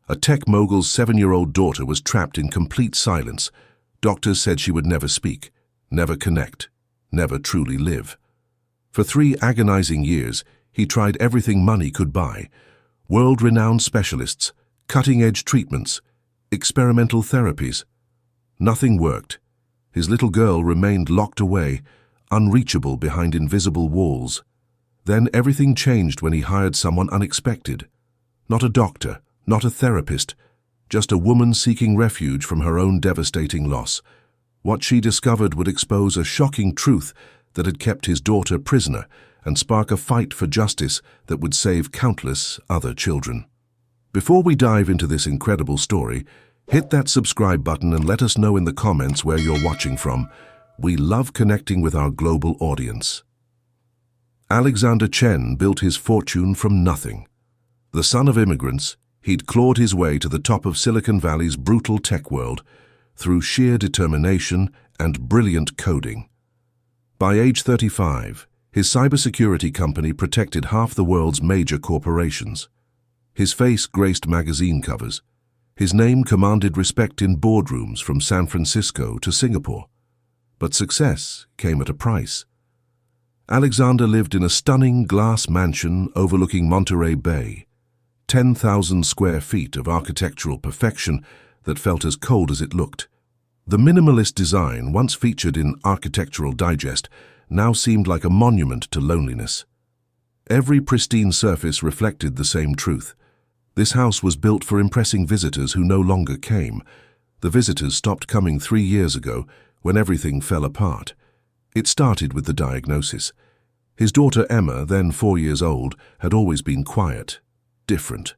A tech mogul's 7-year-old daughter was trapped in complete silence. Doctors said she would never speak, never connect, never truly live. For 3 agonizing years, he tried everything money could buy: world-renowned specialists, cutting-edge treatments, experimental therapies. Nothing worked. His little girl remained locked away, unreachable behind invisible walls. Then everything changed when he hired someone unexpected. Not a doctor, not a therapist, just a woman seeking refuge from her own devastating loss. What she discovered would expose a shocking truth that had kept his daughter prisoner and spark a fight for justice that would save countless other children. Before we dive into this incredible story, hit that subscribe button and let us know in the comments where you're watching from. We love connecting with our global audience. Alexander Chen built his fortune from nothing. The son of immigrants, he'd clawed his way to the top of Silicon Valley's brutal tech world through sheer determination and brilliant coding. By age 35, his cybersecurity company protected half the world's major corporations. His face graced magazine covers. His name commanded respect in boardrooms from San Francisco to Singapore. But success came at a price. Alexander lived in a stunning glass mansion overlooking Monterey Bay, 10,000 square feet of architectural perfection that felt as cold as it looked. The minimalist design, once featured in Architectural Digest, now seemed like a monument to loneliness. Every pristine surface reflected the same truth. This house was built for impressing visitors who no longer came. The visitors stopped coming 3 years ago when everything fell apart. It started with the diagnosis. His daughter Emma, then 4 years old, had always been quiet, different.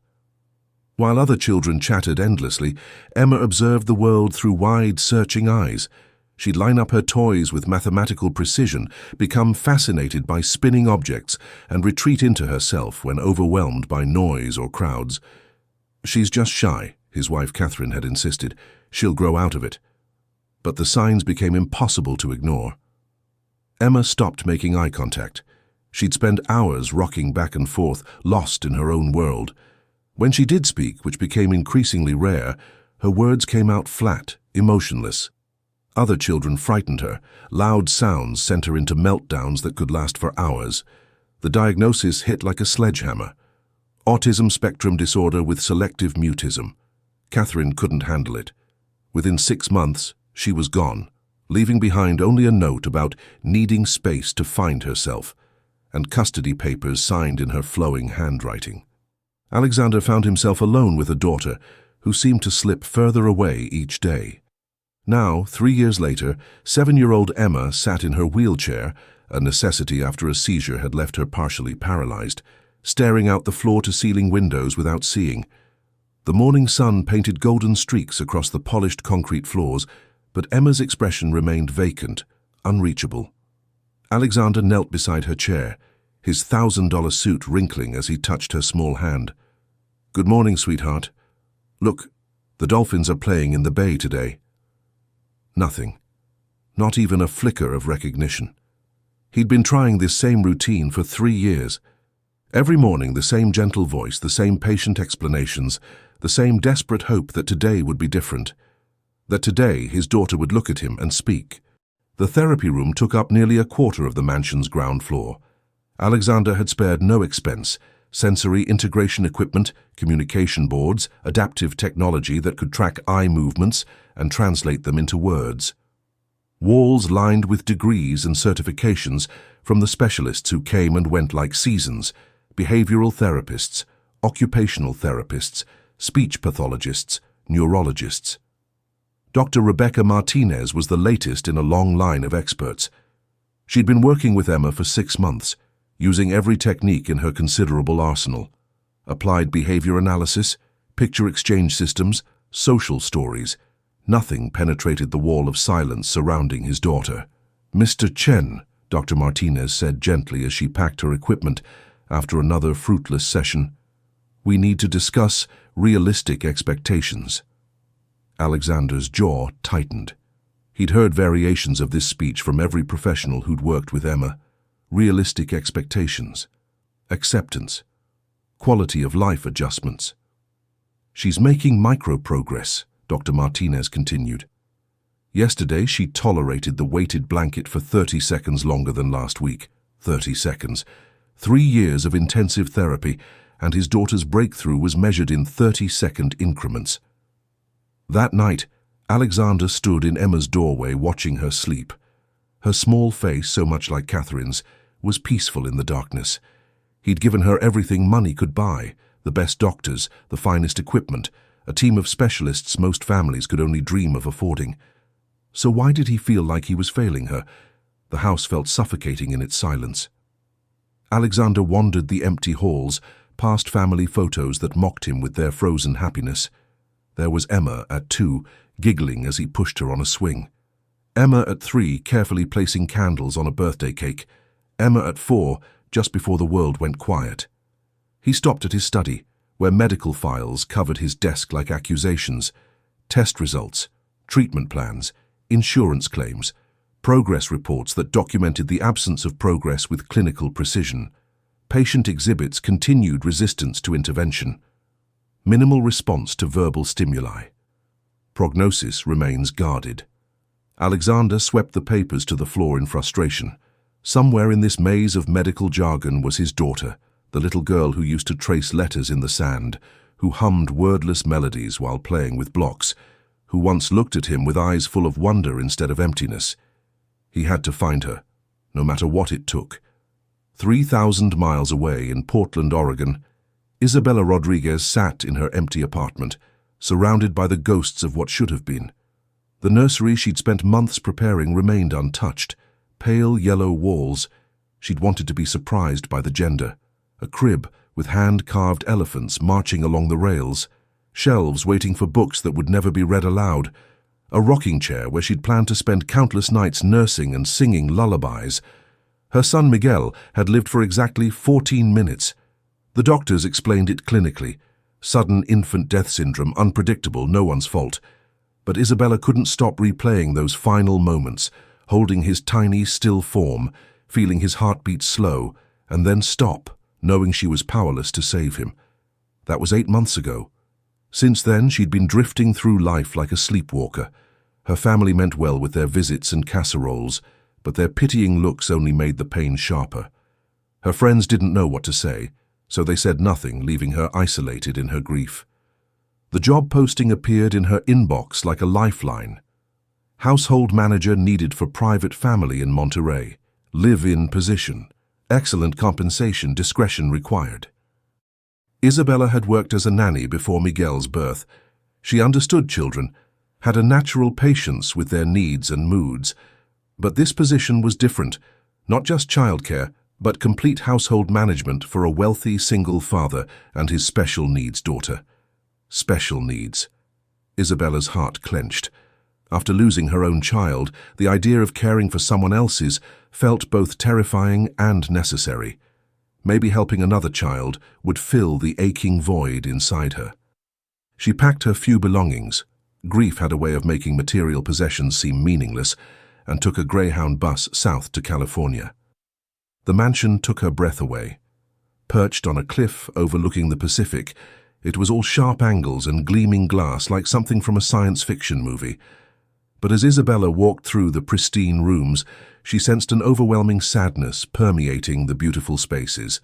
While other children chattered endlessly, Emma observed the world through wide, searching eyes. She'd line up her toys with mathematical precision, become fascinated by spinning objects, and retreat into herself when overwhelmed by noise or crowds. "She's just shy," his wife Catherine had insisted. "She'll grow out of it." But the signs became impossible to ignore. Emma stopped making eye contact. She'd spend hours rocking back and forth, lost in her own world. When she did speak, which became increasingly rare, her words came out flat, emotionless. Other children frightened her. Loud sounds sent her into meltdowns that could last for hours. The diagnosis hit like a sledgehammer. Autism spectrum disorder with selective mutism. Catherine couldn't handle it. Within 6 months, she was gone, leaving behind only a note about needing space to find herself, and custody papers signed in her flowing handwriting. Alexander found himself alone with a daughter who seemed to slip further away each day. Now, 3 years later, 7-year-old Emma sat in her wheelchair, a necessity after a seizure had left her partially paralyzed, staring out the floor-to-ceiling windows without seeing. The morning sun painted golden streaks across the polished concrete floors, but Emma's expression remained vacant, unreachable. Alexander knelt beside her chair, his $1,000 suit wrinkling as he touched her small hand. "Good morning, sweetheart. Look, the dolphins are playing in the bay today." Nothing. Not even a flicker of recognition. He'd been trying this same routine for 3 years. Every morning, the same gentle voice, the same patient explanations, the same desperate hope that today would be different. That today his daughter would look at him and speak. The therapy room took up nearly a quarter of the mansion's ground floor. Alexander had spared no expense: sensory integration equipment, communication boards, adaptive technology that could track eye movements and translate them into words. Walls lined with degrees and certifications from the specialists who came and went like seasons: behavioral therapists, occupational therapists, speech pathologists, neurologists. Dr. Rebecca Martinez was the latest in a long line of experts. She'd been working with Emma for 6 months, using every technique in her considerable arsenal: applied behavior analysis, picture exchange systems, social stories. Nothing penetrated the wall of silence surrounding his daughter. "Mr. Chen," Dr. Martinez said gently as she packed her equipment after another fruitless session, "we need to discuss realistic expectations." Alexander's jaw tightened. He'd heard variations of this speech from every professional who'd worked with Emma. Realistic expectations, acceptance, quality of life adjustments. She's making micro-progress, Dr. Martinez continued. Yesterday, she tolerated the weighted blanket for 30 seconds longer than last week. 30 seconds. 3 years of intensive therapy, and his daughter's breakthrough was measured in 30-second increments. That night, Alexander stood in Emma's doorway watching her sleep. Her small face, so much like Catherine's, was peaceful in the darkness. He'd given her everything money could buy, the best doctors, the finest equipment, a team of specialists most families could only dream of affording. So why did he feel like he was failing her? The house felt suffocating in its silence. Alexander wandered the empty halls, past family photos that mocked him with their frozen happiness. There was Emma at 2, giggling as he pushed her on a swing. Emma at 3, carefully placing candles on a birthday cake. Emma at 4, just before the world went quiet. He stopped at his study, where medical files covered his desk like accusations. Test results, treatment plans, insurance claims, progress reports that documented the absence of progress with clinical precision. Patient exhibits continued resistance to intervention. Minimal response to verbal stimuli. Prognosis remains guarded. Alexander swept the papers to the floor in frustration. Somewhere in this maze of medical jargon was his daughter, the little girl who used to trace letters in the sand, who hummed wordless melodies while playing with blocks, who once looked at him with eyes full of wonder instead of emptiness. He had to find her, no matter what it took. 3,000 miles away in Portland, Oregon, Isabella Rodriguez sat in her empty apartment, surrounded by the ghosts of what should have been. The nursery she'd spent months preparing remained untouched. Pale yellow walls. She'd wanted to be surprised by the gender. A crib with hand-carved elephants marching along the rails. Shelves waiting for books that would never be read aloud. A rocking chair where she'd planned to spend countless nights nursing and singing lullabies. Her son Miguel had lived for exactly 14 minutes. The doctors explained it clinically. Sudden infant death syndrome, unpredictable, no one's fault. But Isabella couldn't stop replaying those final moments, holding his tiny, still form, feeling his heartbeat slow, and then stop, knowing she was powerless to save him. That was 8 months ago. Since then, she'd been drifting through life like a sleepwalker. Her family meant well with their visits and casseroles, but their pitying looks only made the pain sharper. Her friends didn't know what to say, so they said nothing, leaving her isolated in her grief. The job posting appeared in her inbox like a lifeline. Household manager needed for private family in Monterey. Live-in position. Excellent compensation, discretion required. Isabella had worked as a nanny before Miguel's birth. She understood children, had a natural patience with their needs and moods. But this position was different, not just childcare, but complete household management for a wealthy single father and his special needs daughter. Special needs. Isabella's heart clenched. After losing her own child, the idea of caring for someone else's felt both terrifying and necessary. Maybe helping another child would fill the aching void inside her. She packed her few belongings. Grief had a way of making material possessions seem meaningless, and took a Greyhound bus south to California. The mansion took her breath away. Perched on a cliff overlooking the Pacific, it was all sharp angles and gleaming glass like something from a science fiction movie. But as Isabella walked through the pristine rooms, she sensed an overwhelming sadness permeating the beautiful spaces.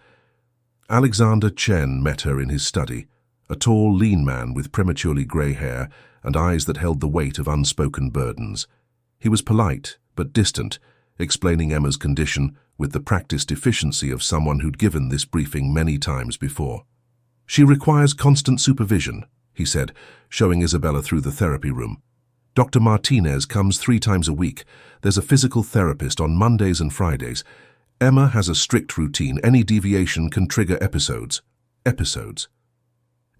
Alexander Chen met her in his study, a tall, lean man with prematurely grey hair and eyes that held the weight of unspoken burdens. He was polite, but distant, explaining Emma's condition with the practiced efficiency of someone who'd given this briefing many times before. "She requires constant supervision," he said, showing Isabella through the therapy room. "Dr. Martinez comes 3 times a week. There's a physical therapist on Mondays and Fridays. Emma has a strict routine. Any deviation can trigger episodes." Episodes.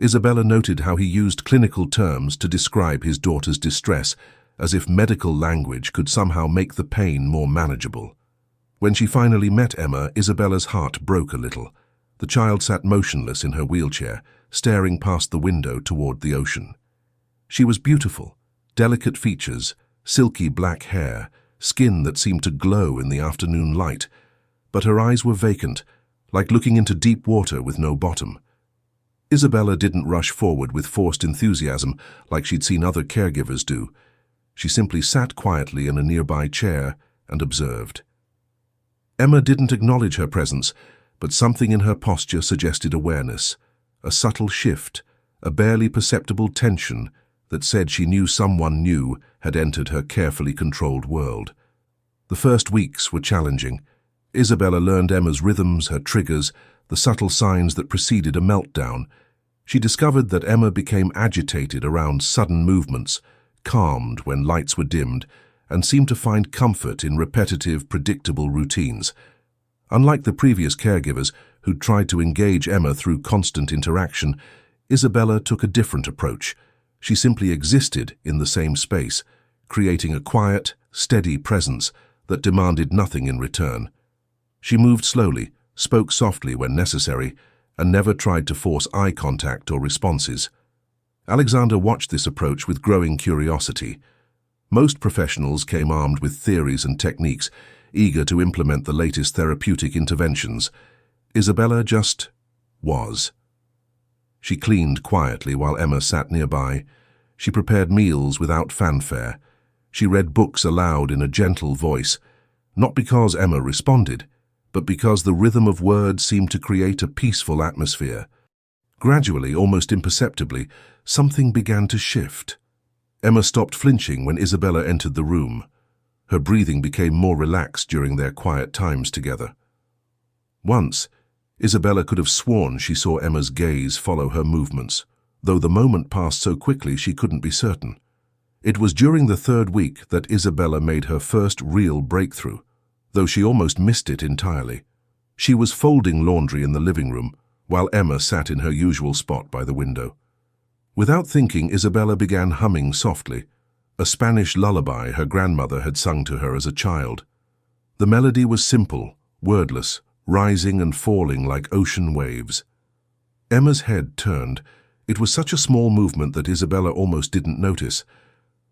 Isabella noted how he used clinical terms to describe his daughter's distress, as if medical language could somehow make the pain more manageable. When she finally met Emma, Isabella's heart broke a little. The child sat motionless in her wheelchair, staring past the window toward the ocean. She was beautiful, delicate features, silky black hair, skin that seemed to glow in the afternoon light, but her eyes were vacant, like looking into deep water with no bottom. Isabella didn't rush forward with forced enthusiasm like she'd seen other caregivers do. She simply sat quietly in a nearby chair and observed. Emma didn't acknowledge her presence, but something in her posture suggested awareness, a subtle shift, a barely perceptible tension that said she knew someone new had entered her carefully controlled world. The first weeks were challenging. Isabella learned Emma's rhythms, her triggers, the subtle signs that preceded a meltdown. She discovered that Emma became agitated around sudden movements, calmed when lights were dimmed, and seemed to find comfort in repetitive, predictable routines. Unlike the previous caregivers who'd tried to engage Emma through constant interaction, Isabella took a different approach. She simply existed in the same space, creating a quiet, steady presence that demanded nothing in return. She moved slowly, spoke softly when necessary, and never tried to force eye contact or responses. Alexander watched this approach with growing curiosity. Most professionals came armed with theories and techniques, eager to implement the latest therapeutic interventions. Isabella just was. She cleaned quietly while Emma sat nearby. She prepared meals without fanfare. She read books aloud in a gentle voice, not because Emma responded, but because the rhythm of words seemed to create a peaceful atmosphere. Gradually, almost imperceptibly, something began to shift. Emma stopped flinching when Isabella entered the room. Her breathing became more relaxed during their quiet times together. Once, Isabella could have sworn she saw Emma's gaze follow her movements, though the moment passed so quickly she couldn't be certain. It was during the third week that Isabella made her first real breakthrough, though she almost missed it entirely. She was folding laundry in the living room, while Emma sat in her usual spot by the window. Without thinking, Isabella began humming softly, a Spanish lullaby her grandmother had sung to her as a child. The melody was simple, wordless, rising and falling like ocean waves. Emma's head turned. It was such a small movement that Isabella almost didn't notice.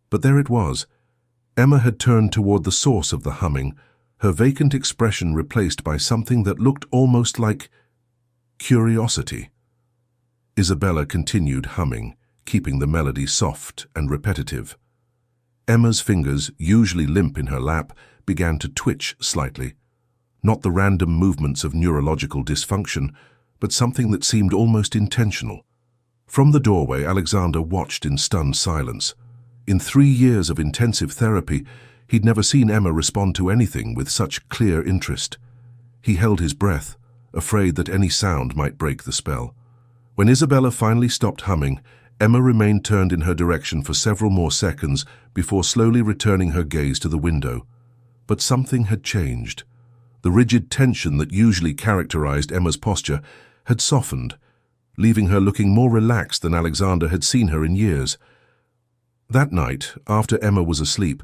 But there it was. Emma had turned toward the source of the humming, her vacant expression replaced by something that looked almost like curiosity. Isabella continued humming, keeping the melody soft and repetitive. Emma's fingers, usually limp in her lap, began to twitch slightly. Not the random movements of neurological dysfunction, but something that seemed almost intentional. From the doorway, Alexander watched in stunned silence. In 3 years of intensive therapy, he'd never seen Emma respond to anything with such clear interest. He held his breath, afraid that any sound might break the spell. When Isabella finally stopped humming, Emma remained turned in her direction for several more seconds before slowly returning her gaze to the window. But something had changed. The rigid tension that usually characterized Emma's posture had softened, leaving her looking more relaxed than Alexander had seen her in years. That night, after Emma was asleep,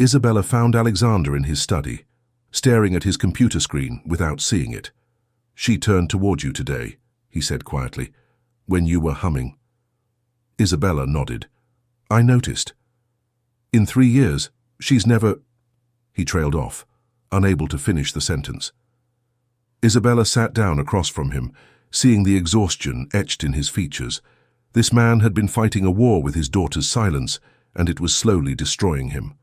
Isabella found Alexander in his study, staring at his computer screen without seeing it. "She turned toward you today," he said quietly, "when you were humming." Isabella nodded. "I noticed. In 3 years, she's never—" He trailed off, unable to finish the sentence. Isabella sat down across from him, seeing the exhaustion etched in his features. This man had been fighting a war with his daughter's silence, and it was slowly destroying him.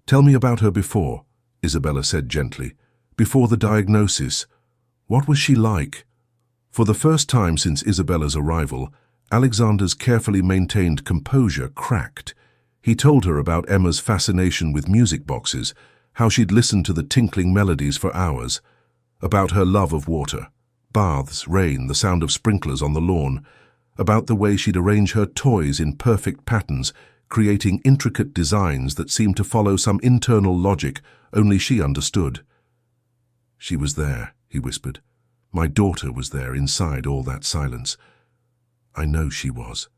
"Tell me about her before," Isabella said gently. "Before the diagnosis. What was she like?" For the first time since Isabella's arrival, Alexander's carefully maintained composure cracked. He told her about Emma's fascination with music boxes, how she'd listened to the tinkling melodies for hours, about her love of water, baths, rain, the sound of sprinklers on the lawn, about the way she'd arrange her toys in perfect patterns, creating intricate designs that seemed to follow some internal logic only she understood. "She was there," he whispered. "My daughter was there inside all that silence. I know she was."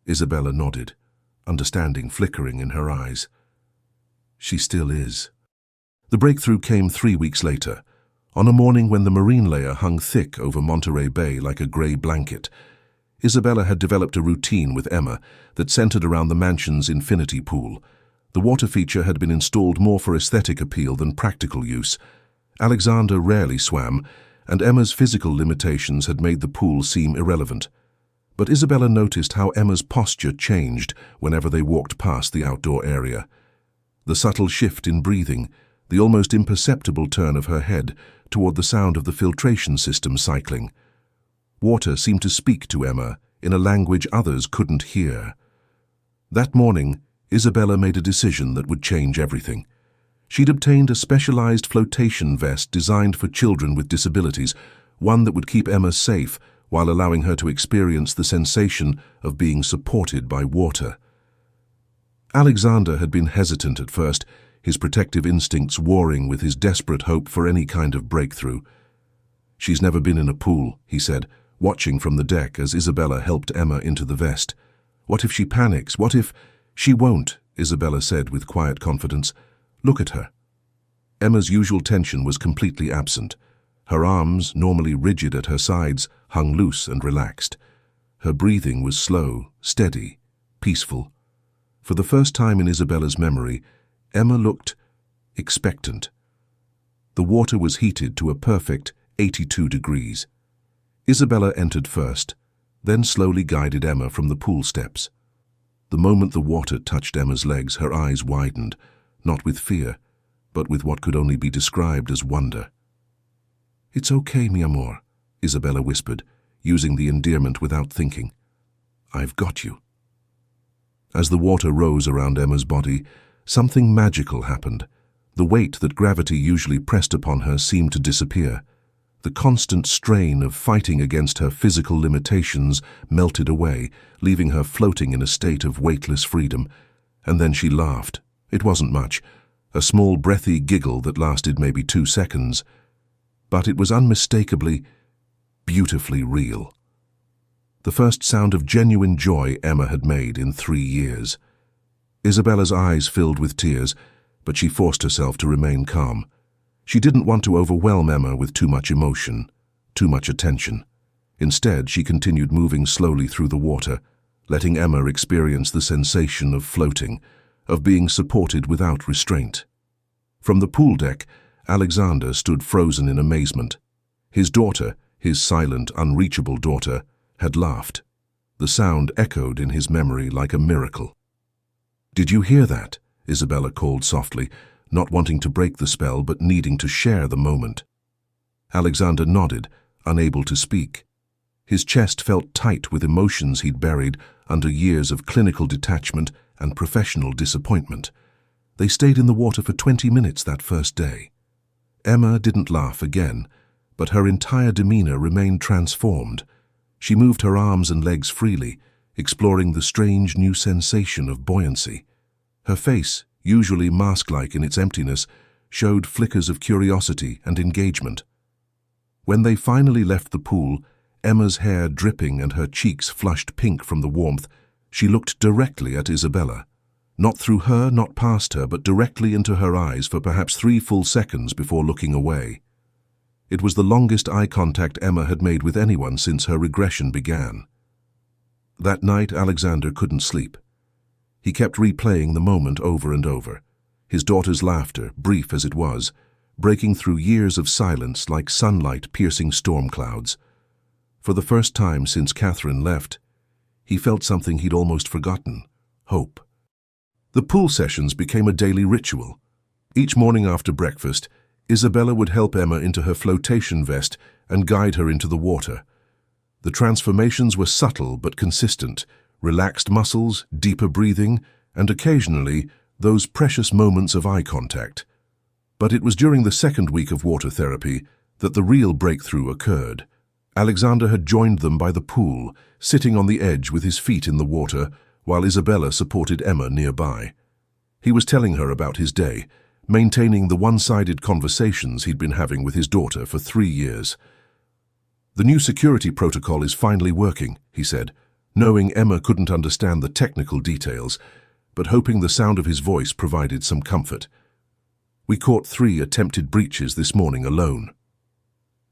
Isabella nodded, understanding flickering in her eyes. "She still is." The breakthrough came 3 weeks later, on a morning when the marine layer hung thick over Monterey Bay like a grey blanket. Isabella had developed a routine with Emma that centered around the mansion's infinity pool. The water feature had been installed more for aesthetic appeal than practical use. Alexander rarely swam, and Emma's physical limitations had made the pool seem irrelevant. But Isabella noticed how Emma's posture changed whenever they walked past the outdoor area. The subtle shift in breathing, the almost imperceptible turn of her head toward the sound of the filtration system cycling. Water seemed to speak to Emma in a language others couldn't hear. That morning, Isabella made a decision that would change everything. She'd obtained a specialized flotation vest designed for children with disabilities, one that would keep Emma safe while allowing her to experience the sensation of being supported by water. Alexander had been hesitant at first, his protective instincts warring with his desperate hope for any kind of breakthrough. "She's never been in a pool," he said, watching from the deck as Isabella helped Emma into the vest. "What if she panics? What if—" "She won't," Isabella said with quiet confidence. "Look at her." Emma's usual tension was completely absent. Her arms, normally rigid at her sides, hung loose and relaxed. Her breathing was slow, steady, peaceful. For the first time in Isabella's memory, Emma looked expectant. The water was heated to a perfect 82 degrees. Isabella entered first, then slowly guided Emma from the pool steps. The moment the water touched Emma's legs, her eyes widened, not with fear, but with what could only be described as wonder. "It's okay, mi amor," Isabella whispered, using the endearment without thinking. "I've got you." As the water rose around Emma's body, something magical happened. The weight that gravity usually pressed upon her seemed to disappear. The constant strain of fighting against her physical limitations melted away, leaving her floating in a state of weightless freedom. And then she laughed. It wasn't much, a small breathy giggle that lasted maybe 2 seconds. But it was unmistakably, beautifully real. The first sound of genuine joy Emma had made in 3 years. Isabella's eyes filled with tears, but she forced herself to remain calm. She didn't want to overwhelm Emma with too much emotion, too much attention. Instead, she continued moving slowly through the water, letting Emma experience the sensation of floating, of being supported without restraint. From the pool deck, Alexander stood frozen in amazement. His daughter, his silent, unreachable daughter, had laughed. The sound echoed in his memory like a miracle. "Did you hear that?" Isabella called softly, not wanting to break the spell but needing to share the moment. Alexander nodded, unable to speak. His chest felt tight with emotions he'd buried under years of clinical detachment and professional disappointment. They stayed in the water for 20 minutes that first day. Emma didn't laugh again, but her entire demeanor remained transformed. She moved her arms and legs freely, exploring the strange new sensation of buoyancy. Her face, usually mask-like in its emptiness, showed flickers of curiosity and engagement. When they finally left the pool, Emma's hair dripping and her cheeks flushed pink from the warmth, she looked directly at Isabella. Not through her, not past her, but directly into her eyes for perhaps 3 full seconds before looking away. It was the longest eye contact Emma had made with anyone since her regression began. That night, Alexander couldn't sleep. He kept replaying the moment over and over, his daughter's laughter, brief as it was, breaking through years of silence like sunlight piercing storm clouds. For the first time since Catherine left, he felt something he'd almost forgotten: hope. The pool sessions became a daily ritual. Each morning after breakfast, Isabella would help Emma into her flotation vest and guide her into the water. The transformations were subtle but consistent: relaxed muscles, deeper breathing, and occasionally those precious moments of eye contact. But it was during the second week of water therapy that the real breakthrough occurred. Alexander had joined them by the pool, sitting on the edge with his feet in the water, while Isabella supported Emma nearby. He was telling her about his day, maintaining the one-sided conversations he'd been having with his daughter for 3 years. "The new security protocol is finally working," he said, knowing Emma couldn't understand the technical details, but hoping the sound of his voice provided some comfort. "We caught 3 attempted breaches this morning alone."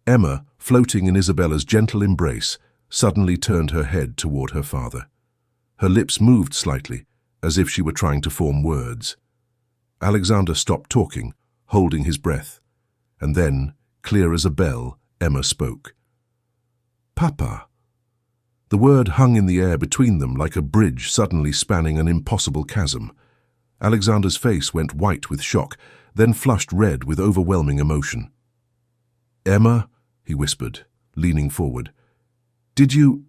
Emma, floating in Isabella's gentle embrace, suddenly turned her head toward her father. Her lips moved slightly, as if she were trying to form words. Alexander stopped talking, holding his breath, and then, clear as a bell, Emma spoke. "Papa." The word hung in the air between them like a bridge suddenly spanning an impossible chasm. Alexander's face went white with shock, then flushed red with overwhelming emotion. "Emma," he whispered, leaning forward. "Did you—"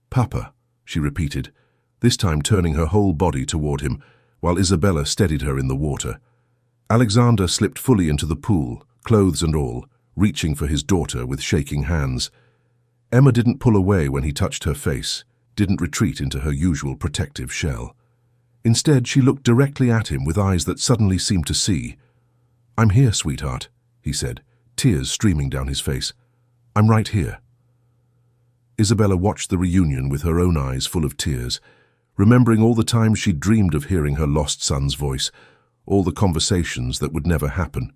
"Papa," she repeated, this time turning her whole body toward him, while Isabella steadied her in the water. Alexander slipped fully into the pool, clothes and all, reaching for his daughter with shaking hands. Emma didn't pull away when he touched her face, didn't retreat into her usual protective shell. Instead, she looked directly at him with eyes that suddenly seemed to see. "I'm here, sweetheart," he said, tears streaming down his face. "I'm right here." Isabella watched the reunion with her own eyes full of tears, remembering all the times she'd dreamed of hearing her lost son's voice, all the conversations that would never happen.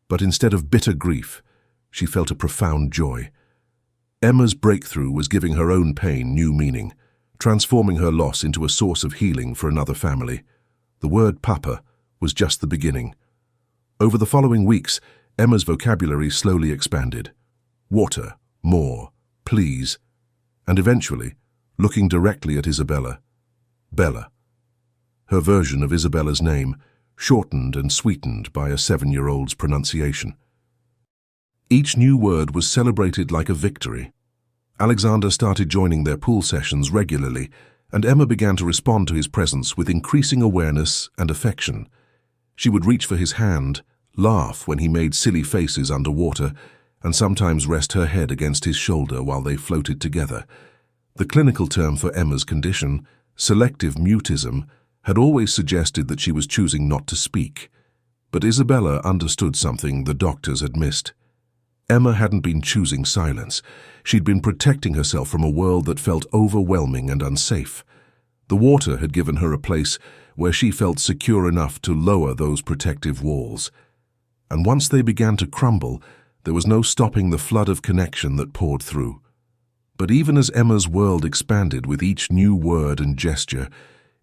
But instead of bitter grief, she felt a profound joy. Emma's breakthrough was giving her own pain new meaning, transforming her loss into a source of healing for another family. The word "papa" was just the beginning. Over the following weeks, Emma's vocabulary slowly expanded. Water, more, please, and eventually, looking directly at Isabella, Bella. Her version of Isabella's name, shortened and sweetened by a 7-year-old's pronunciation. Each new word was celebrated like a victory. Alexander started joining their pool sessions regularly, and Emma began to respond to his presence with increasing awareness and affection. She would reach for his hand, laugh when he made silly faces underwater, and sometimes rest her head against his shoulder while they floated together. The clinical term for Emma's condition, selective mutism, had always suggested that she was choosing not to speak. But Isabella understood something the doctors had missed. Emma hadn't been choosing silence. She'd been protecting herself from a world that felt overwhelming and unsafe. The water had given her a place where she felt secure enough to lower those protective walls. And once they began to crumble, there was no stopping the flood of connection that poured through. But even as Emma's world expanded with each new word and gesture,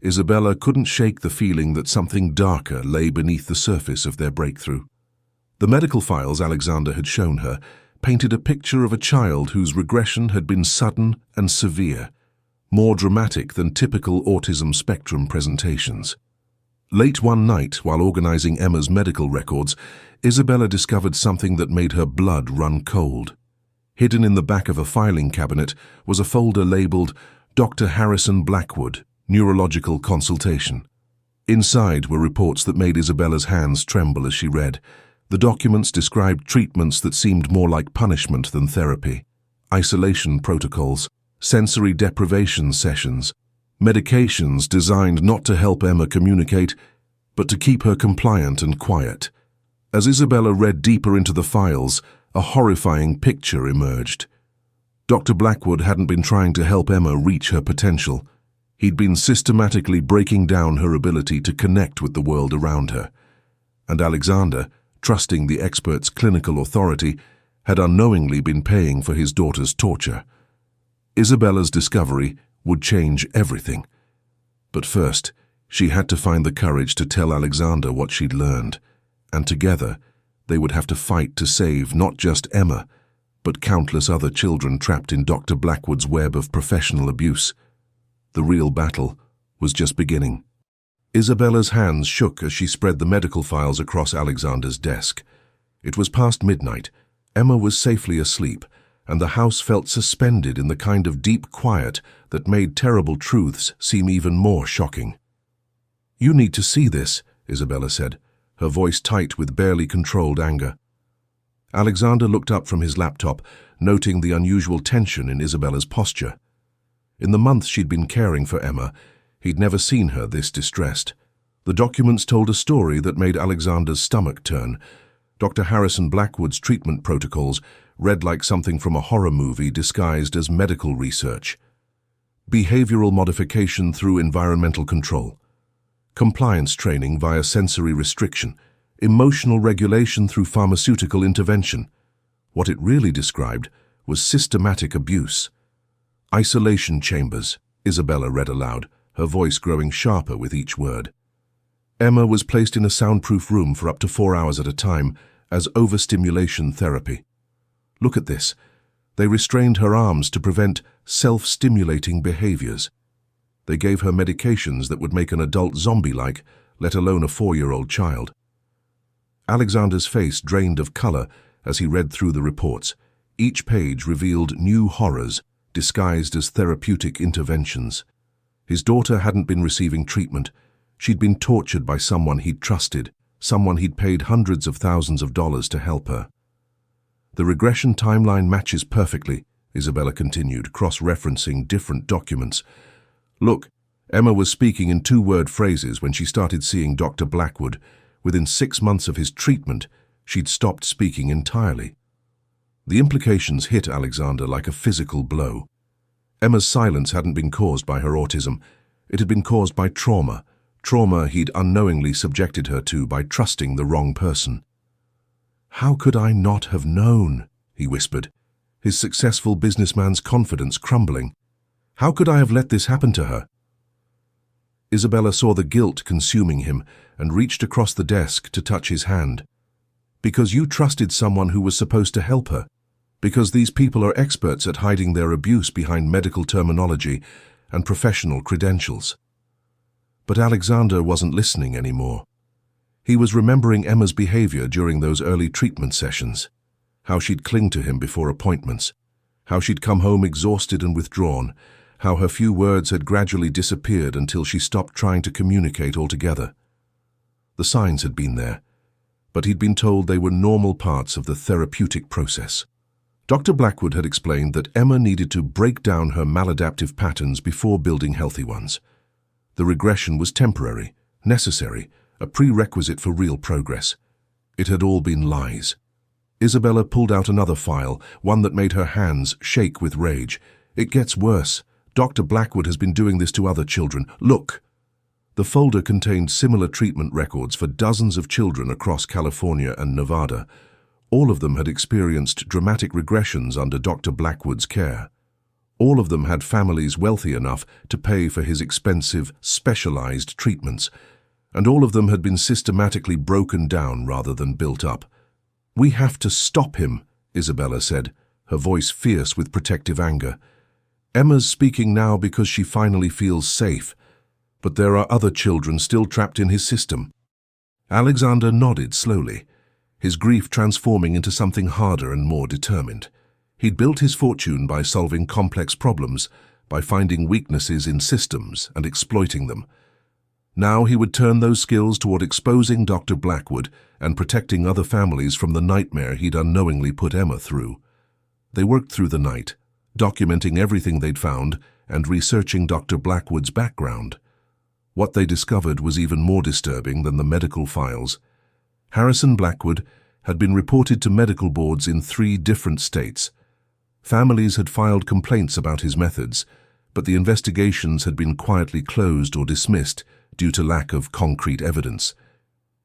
Isabella couldn't shake the feeling that something darker lay beneath the surface of their breakthrough. The medical files Alexander had shown her painted a picture of a child whose regression had been sudden and severe, more dramatic than typical autism spectrum presentations. Late one night, while organizing Emma's medical records, Isabella discovered something that made her blood run cold. Hidden in the back of a filing cabinet was a folder labeled Dr. Harrison Blackwood, Neurological Consultation. Inside were reports that made Isabella's hands tremble as she read. The documents described treatments that seemed more like punishment than therapy, isolation protocols, sensory deprivation sessions, medications designed not to help Emma communicate, but to keep her compliant and quiet. As Isabella read deeper into the files, a horrifying picture emerged. Dr. Blackwood hadn't been trying to help Emma reach her potential. He'd been systematically breaking down her ability to connect with the world around her. And Alexander, trusting the expert's clinical authority, had unknowingly been paying for his daughter's torture. Isabella's discovery would change everything. But first, she had to find the courage to tell Alexander what she'd learned, and together, they would have to fight to save not just Emma, but countless other children trapped in Dr. Blackwood's web of professional abuse. The real battle was just beginning. Isabella's hands shook as she spread the medical files across Alexander's desk. It was past midnight. Emma was safely asleep, and the house felt suspended in the kind of deep quiet that made terrible truths seem even more shocking. "You need to see this," Isabella said, her voice tight with barely controlled anger. Alexander looked up from his laptop, noting the unusual tension in Isabella's posture. In the months she'd been caring for Emma, he'd never seen her this distressed. The documents told a story that made Alexander's stomach turn. Dr. Harrison Blackwood's treatment protocols read like something from a horror movie disguised as medical research. Behavioral modification through environmental control, compliance training via sensory restriction, emotional regulation through pharmaceutical intervention. What it really described was systematic abuse. Isolation chambers, Isabella read aloud, her voice growing sharper with each word. Emma was placed in a soundproof room for up to 4 hours at a time as overstimulation therapy. Look at this. They restrained her arms to prevent self-stimulating behaviors. They gave her medications that would make an adult zombie-like, let alone a 4-year-old child. Alexander's face drained of color as he read through the reports. Each page revealed new horrors, disguised as therapeutic interventions. His daughter hadn't been receiving treatment. She'd been tortured by someone he'd trusted, someone he'd paid hundreds of thousands of dollars to help her. The regression timeline matches perfectly, Isabella continued, cross-referencing different documents. Look, Emma was speaking in 2-word phrases when she started seeing Dr. Blackwood. Within 6 months of his treatment, she'd stopped speaking entirely. The implications hit Alexander like a physical blow. Emma's silence hadn't been caused by her autism. It had been caused by trauma he'd unknowingly subjected her to by trusting the wrong person. "How could I not have known?" he whispered, his successful businessman's confidence crumbling. "How could I have let this happen to her?" Isabella saw the guilt consuming him and reached across the desk to touch his hand. "Because you trusted someone who was supposed to help her. Because these people are experts at hiding their abuse behind medical terminology and professional credentials." But Alexander wasn't listening anymore. He was remembering Emma's behavior during those early treatment sessions, how she'd cling to him before appointments, how she'd come home exhausted and withdrawn, how her few words had gradually disappeared until she stopped trying to communicate altogether. The signs had been there, but he'd been told they were normal parts of the therapeutic process. Dr. Blackwood had explained that Emma needed to break down her maladaptive patterns before building healthy ones. The regression was temporary, necessary, a prerequisite for real progress. It had all been lies. Isabella pulled out another file, one that made her hands shake with rage. "It gets worse. Dr. Blackwood has been doing this to other children. Look!" The folder contained similar treatment records for dozens of children across California and Nevada. All of them had experienced dramatic regressions under Dr. Blackwood's care. All of them had families wealthy enough to pay for his expensive, specialized treatments, and all of them had been systematically broken down rather than built up. "We have to stop him," Isabella said, her voice fierce with protective anger. "Emma's speaking now because she finally feels safe, but there are other children still trapped in his system." Alexander nodded slowly, his grief transforming into something harder and more determined. He'd built his fortune by solving complex problems, by finding weaknesses in systems and exploiting them. Now he would turn those skills toward exposing Dr. Blackwood and protecting other families from the nightmare he'd unknowingly put Emma through. They worked through the night, documenting everything they'd found and researching Dr. Blackwood's background. What they discovered was even more disturbing than the medical files. Harrison Blackwood had been reported to medical boards in 3 different states. Families had filed complaints about his methods, but the investigations had been quietly closed or dismissed due to lack of concrete evidence.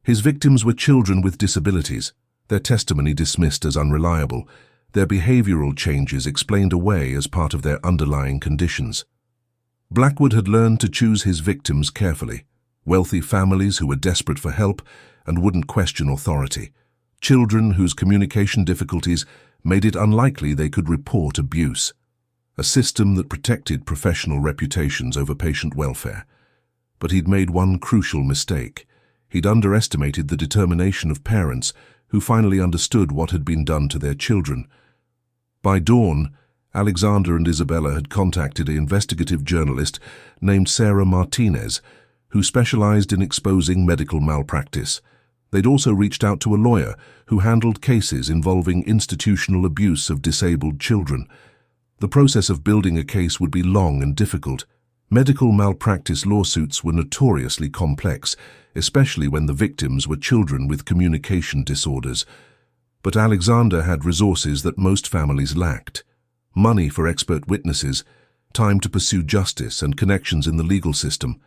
His victims were children with disabilities, their testimony dismissed as unreliable, their behavioral changes explained away as part of their underlying conditions. Blackwood had learned to choose his victims carefully, wealthy families who were desperate for help and wouldn't question authority, children whose communication difficulties made it unlikely they could report abuse, a system that protected professional reputations over patient welfare. But he'd made one crucial mistake. He'd underestimated the determination of parents who finally understood what had been done to their children. By dawn, Alexander and Isabella had contacted an investigative journalist named Sarah Martinez, who specialized in exposing medical malpractice. They'd also reached out to a lawyer who handled cases involving institutional abuse of disabled children. The process of building a case would be long and difficult. Medical malpractice lawsuits were notoriously complex, especially when the victims were children with communication disorders. But Alexander had resources that most families lacked: money for expert witnesses, time to pursue justice, and connections in the legal system.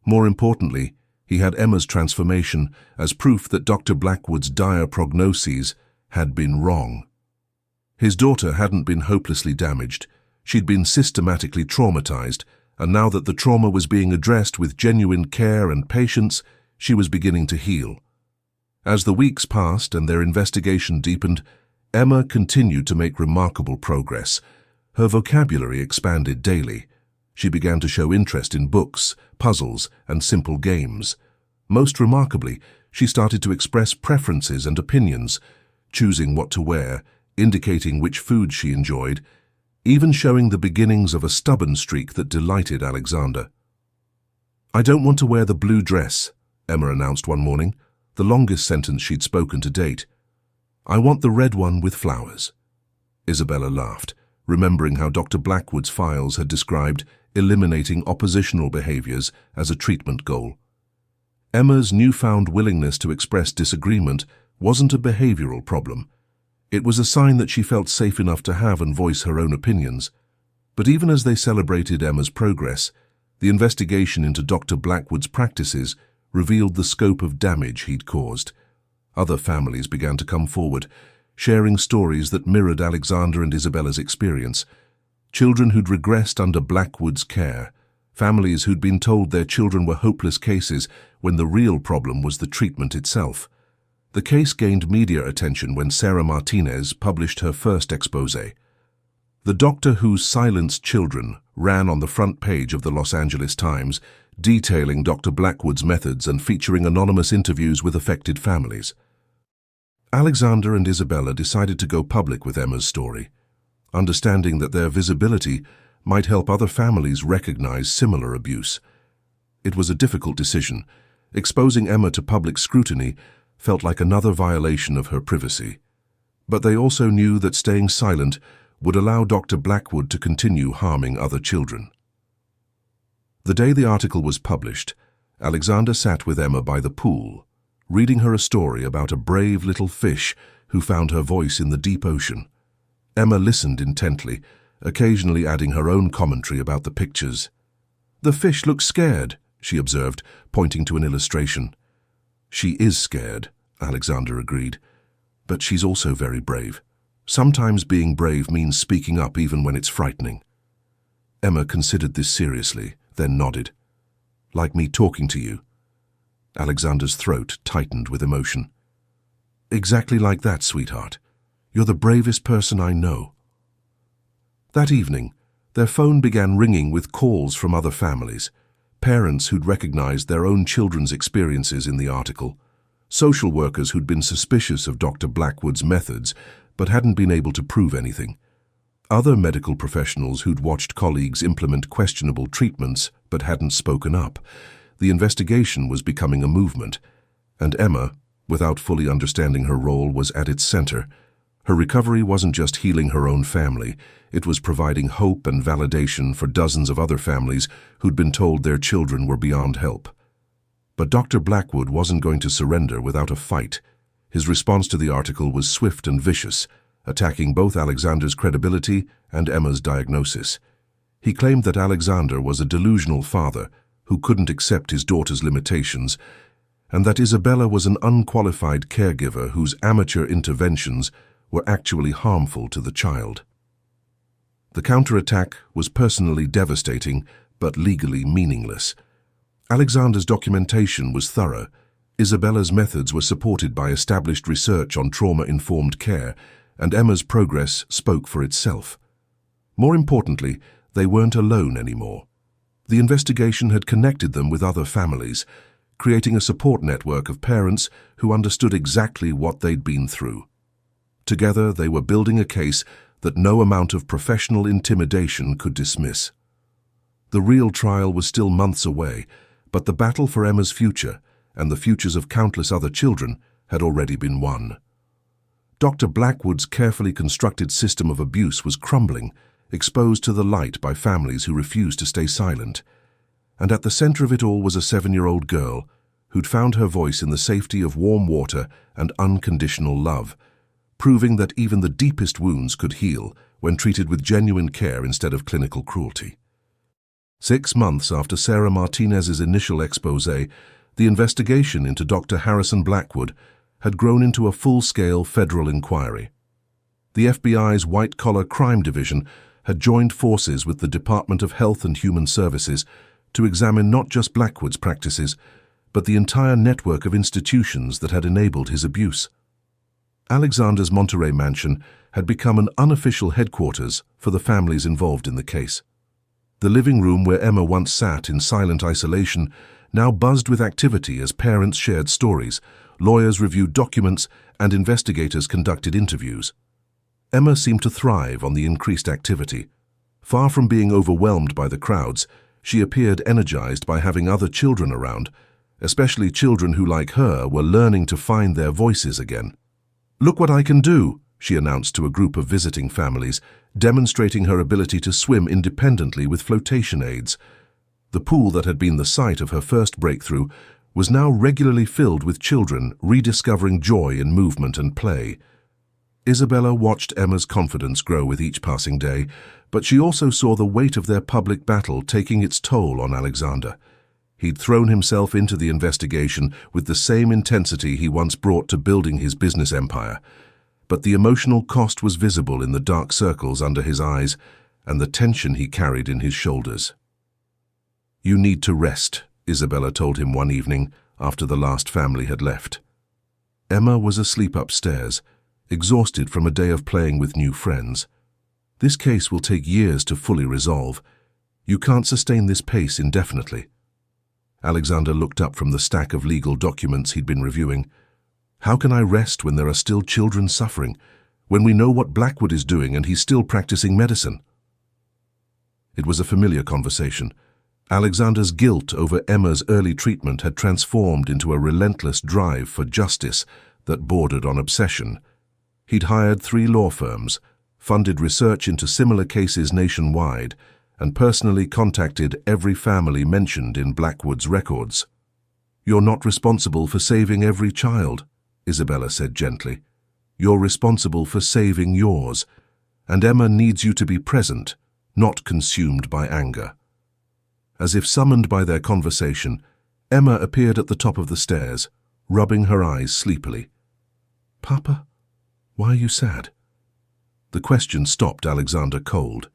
More importantly, he had Emma's transformation as proof that Dr. Blackwood's dire prognoses had been wrong. His daughter hadn't been hopelessly damaged. She'd been systematically traumatized, and now that the trauma was being addressed with genuine care and patience, she was beginning to heal. As the weeks passed and their investigation deepened, Emma continued to make remarkable progress. Her vocabulary expanded daily. She began to show interest in books, puzzles, and simple games. Most remarkably, she started to express preferences and opinions, choosing what to wear, indicating which foods she enjoyed, even showing the beginnings of a stubborn streak that delighted Alexander. "I don't want to wear the blue dress," Emma announced one morning, the longest sentence she'd spoken to date. "I want the red one with flowers." Isabella laughed, remembering how Dr. Blackwood's files had described eliminating oppositional behaviors as a treatment goal. Emma's newfound willingness to express disagreement wasn't a behavioral problem. It was a sign that she felt safe enough to have and voice her own opinions. But even as they celebrated Emma's progress, the investigation into Dr. Blackwood's practices revealed the scope of damage he'd caused. Other families began to come forward, sharing stories that mirrored Alexander and Isabella's experience. Children who'd regressed under Blackwood's care, families who'd been told their children were hopeless cases when the real problem was the treatment itself. The case gained media attention when Sarah Martinez published her first exposé. The Doctor Who Silenced Children ran on the front page of the Los Angeles Times, detailing Dr. Blackwood's methods and featuring anonymous interviews with affected families. Alexander and Isabella decided to go public with Emma's story, understanding that their visibility might help other families recognize similar abuse. It was a difficult decision. Exposing Emma to public scrutiny felt like another violation of her privacy. But they also knew that staying silent would allow Dr. Blackwood to continue harming other children. The day the article was published, Alexander sat with Emma by the pool, reading her a story about a brave little fish who found her voice in the deep ocean. Emma listened intently, occasionally adding her own commentary about the pictures. "The fish looks scared," she observed, pointing to an illustration. "She is scared," Alexander agreed, "but she's also very brave. Sometimes being brave means speaking up even when it's frightening." Emma considered this seriously, then nodded. "Like me talking to you." Alexander's throat tightened with emotion. "Exactly like that, sweetheart. You're the bravest person I know." That evening, their phone began ringing with calls from other families, parents who'd recognized their own children's experiences in the article, social workers who'd been suspicious of Dr. Blackwood's methods but hadn't been able to prove anything, other medical professionals who'd watched colleagues implement questionable treatments but hadn't spoken up. The investigation was becoming a movement, and Emma, without fully understanding her role, was at its center. Her recovery wasn't just healing her own family, it was providing hope and validation for dozens of other families who'd been told their children were beyond help. But Dr. Blackwood wasn't going to surrender without a fight. His response to the article was swift and vicious, attacking both Alexander's credibility and Emma's diagnosis. He claimed that Alexander was a delusional father who couldn't accept his daughter's limitations, and that Isabella was an unqualified caregiver whose amateur interventions were actually harmful to the child. The counterattack was personally devastating, but legally meaningless. Alexander's documentation was thorough. Isabella's methods were supported by established research on trauma-informed care, and Emma's progress spoke for itself. More importantly, they weren't alone anymore. The investigation had connected them with other families, creating a support network of parents who understood exactly what they'd been through. Together, they were building a case that no amount of professional intimidation could dismiss. The real trial was still months away, but the battle for Emma's future and the futures of countless other children had already been won. Dr. Blackwood's carefully constructed system of abuse was crumbling, exposed to the light by families who refused to stay silent. And at the center of it all was a 7-year-old girl who'd found her voice in the safety of warm water and unconditional love, proving that even the deepest wounds could heal when treated with genuine care instead of clinical cruelty. 6 months after Sarah Martinez's initial exposé, the investigation into Dr. Harrison Blackwood had grown into a full-scale federal inquiry. The FBI's White-Collar Crime Division had joined forces with the Department of Health and Human Services to examine not just Blackwood's practices, but the entire network of institutions that had enabled his abuse. Alexander's Monterey mansion had become an unofficial headquarters for the families involved in the case. The living room where Emma once sat in silent isolation now buzzed with activity as parents shared stories, lawyers reviewed documents, and investigators conducted interviews. Emma seemed to thrive on the increased activity. Far from being overwhelmed by the crowds, she appeared energized by having other children around, especially children who, like her, were learning to find their voices again. "Look what I can do," she announced to a group of visiting families, demonstrating her ability to swim independently with flotation aids. The pool that had been the site of her first breakthrough was now regularly filled with children rediscovering joy in movement and play. Isabella watched Emma's confidence grow with each passing day, but she also saw the weight of their public battle taking its toll on Alexander. He'd thrown himself into the investigation with the same intensity he once brought to building his business empire. But the emotional cost was visible in the dark circles under his eyes and the tension he carried in his shoulders. "You need to rest," Isabella told him one evening after the last family had left. Emma was asleep upstairs, exhausted from a day of playing with new friends. "This case will take years to fully resolve. You can't sustain this pace indefinitely." Alexander looked up from the stack of legal documents he'd been reviewing. "How can I rest when there are still children suffering, when we know what Blackwood is doing and he's still practicing medicine?" It was a familiar conversation. Alexander's guilt over Emma's early treatment had transformed into a relentless drive for justice that bordered on obsession. He'd hired 3 law firms, funded research into similar cases nationwide, and personally contacted every family mentioned in Blackwood's records. "You're not responsible for saving every child," Isabella said gently. "You're responsible for saving yours, and Emma needs you to be present, not consumed by anger." As if summoned by their conversation, Emma appeared at the top of the stairs, rubbing her eyes sleepily. "Papa, why are you sad?" The question stopped Alexander cold.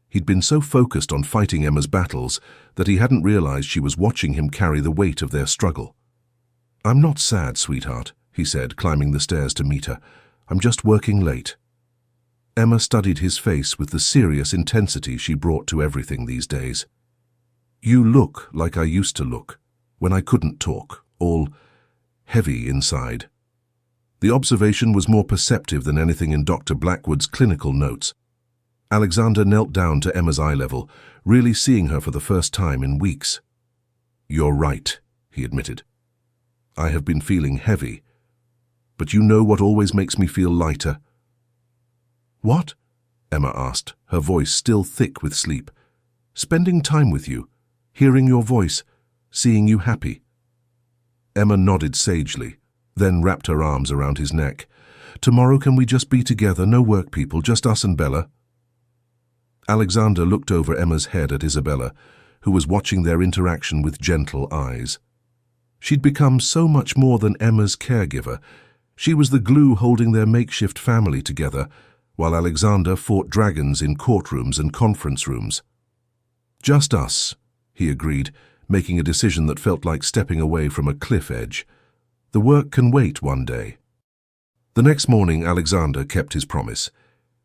He'd been so focused on fighting Emma's battles that he hadn't realized she was watching him carry the weight of their struggle. "I'm not sad, sweetheart," he said, climbing the stairs to meet her. "I'm just working late." Emma studied his face with the serious intensity she brought to everything these days. "You look like I used to look, when I couldn't talk, all heavy inside." The observation was more perceptive than anything in Dr. Blackwood's clinical notes. Alexander knelt down to Emma's eye level, really seeing her for the first time in weeks. "You're right," he admitted. "I have been feeling heavy. But you know what always makes me feel lighter?" "What?" Emma asked, her voice still thick with sleep. "Spending time with you, hearing your voice, seeing you happy." Emma nodded sagely, then wrapped her arms around his neck. "Tomorrow can we just be together, no work people, just us and Bella?" Alexander looked over Emma's head at Isabella, who was watching their interaction with gentle eyes. She'd become so much more than Emma's caregiver. She was the glue holding their makeshift family together, while Alexander fought dragons in courtrooms and conference rooms. "Just us," he agreed, making a decision that felt like stepping away from a cliff edge. "The work can wait one day." The next morning, Alexander kept his promise.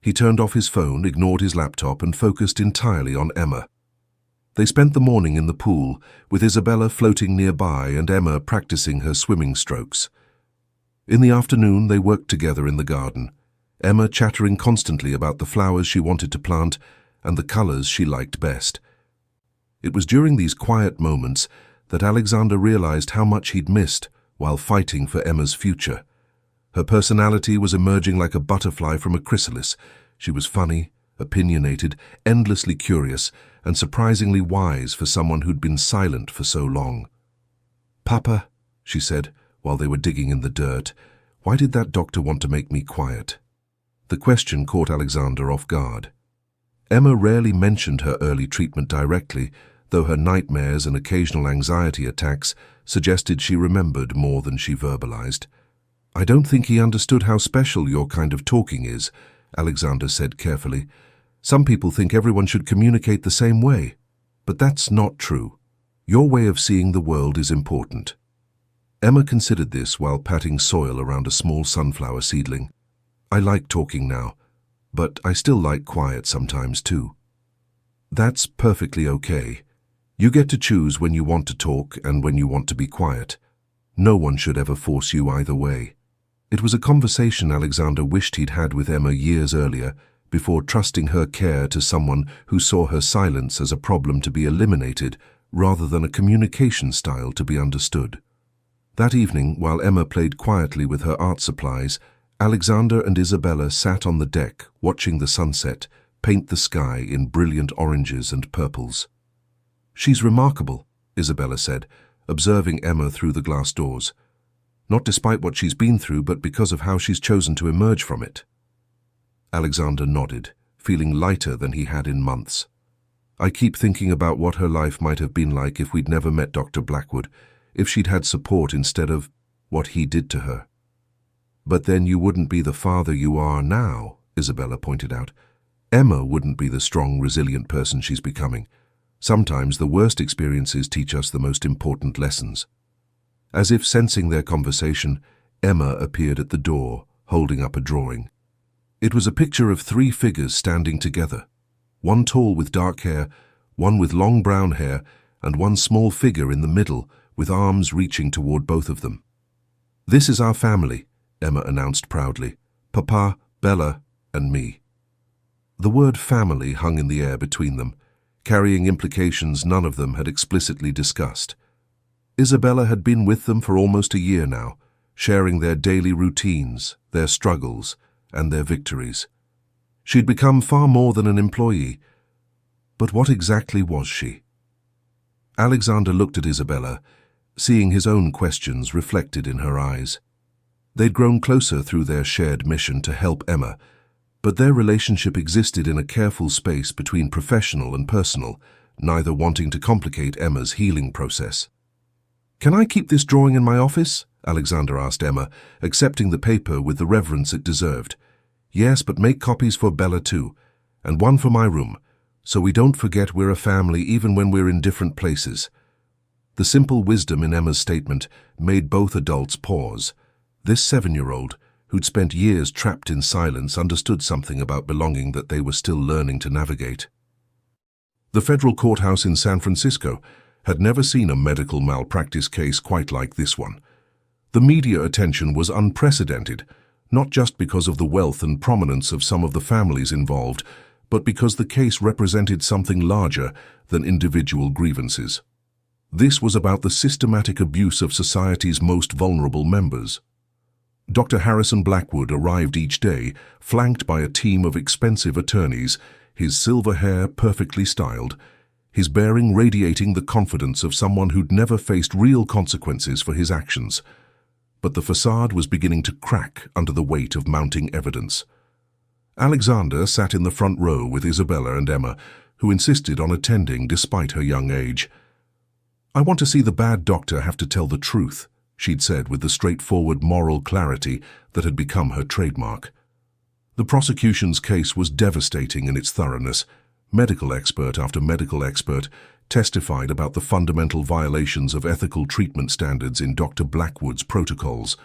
He turned off his phone, ignored his laptop, and focused entirely on Emma. They spent the morning in the pool, with Isabella floating nearby and Emma practicing her swimming strokes. In the afternoon, they worked together in the garden, Emma chattering constantly about the flowers she wanted to plant and the colors she liked best. It was during these quiet moments that Alexander realized how much he'd missed while fighting for Emma's future. Her personality was emerging like a butterfly from a chrysalis. She was funny, opinionated, endlessly curious, and surprisingly wise for someone who'd been silent for so long. "Papa," she said, while they were digging in the dirt, "why did that doctor want to make me quiet?" The question caught Alexander off guard. Emma rarely mentioned her early treatment directly, though her nightmares and occasional anxiety attacks suggested she remembered more than she verbalized. "I don't think he understood how special your kind of talking is," Alexander said carefully. "Some people think everyone should communicate the same way, but that's not true. Your way of seeing the world is important." Emma considered this while patting soil around a small sunflower seedling. I like talking now, but I still like quiet sometimes too. That's perfectly okay. You get to choose when you want to talk and when you want to be quiet. No one should ever force you either way. It was a conversation Alexander wished he'd had with Emma years earlier, before trusting her care to someone who saw her silence as a problem to be eliminated rather than a communication style to be understood. That evening, while Emma played quietly with her art supplies, Alexander and Isabella sat on the deck watching the sunset paint the sky in brilliant oranges and purples. "She's remarkable," Isabella said, observing Emma through the glass doors. "Not despite what she's been through, but because of how she's chosen to emerge from it." Alexander nodded, feeling lighter than he had in months. "I keep thinking about what her life might have been like if we'd never met Dr. Blackwood, if she'd had support instead of what he did to her." "But then you wouldn't be the father you are now," Isabella pointed out. "Emma wouldn't be the strong, resilient person she's becoming. Sometimes the worst experiences teach us the most important lessons." As if sensing their conversation, Emma appeared at the door, holding up a drawing. It was a picture of 3 figures standing together, one tall with dark hair, one with long brown hair, and one small figure in the middle with arms reaching toward both of them. "This is our family," Emma announced proudly. "Papa, Bella, and me." The word family hung in the air between them, carrying implications none of them had explicitly discussed. Isabella had been with them for almost a year now, sharing their daily routines, their struggles, and their victories. She'd become far more than an employee. But what exactly was she? Alexander looked at Isabella, seeing his own questions reflected in her eyes. They'd grown closer through their shared mission to help Emma, but their relationship existed in a careful space between professional and personal, neither wanting to complicate Emma's healing process. "Can I keep this drawing in my office?" Alexander asked Emma, accepting the paper with the reverence it deserved. "Yes, but make copies for Bella too, and one for my room, so we don't forget we're a family even when we're in different places." The simple wisdom in Emma's statement made both adults pause. This 7-year-old, who'd spent years trapped in silence, understood something about belonging that they were still learning to navigate. The federal courthouse in San Francisco had never seen a medical malpractice case quite like this one. The media attention was unprecedented, not just because of the wealth and prominence of some of the families involved, but because the case represented something larger than individual grievances. This was about the systematic abuse of society's most vulnerable members. Dr. Harrison Blackwood arrived each day, flanked by a team of expensive attorneys, his silver hair perfectly styled, his bearing radiating the confidence of someone who'd never faced real consequences for his actions. But the facade was beginning to crack under the weight of mounting evidence. Alexander sat in the front row with Isabella and Emma, who insisted on attending despite her young age. "I want to see the bad doctor have to tell the truth," she'd said with the straightforward moral clarity that had become her trademark. The prosecution's case was devastating in its thoroughness. Medical expert after medical expert testified about the fundamental violations of ethical treatment standards in Dr. Blackwood's protocols.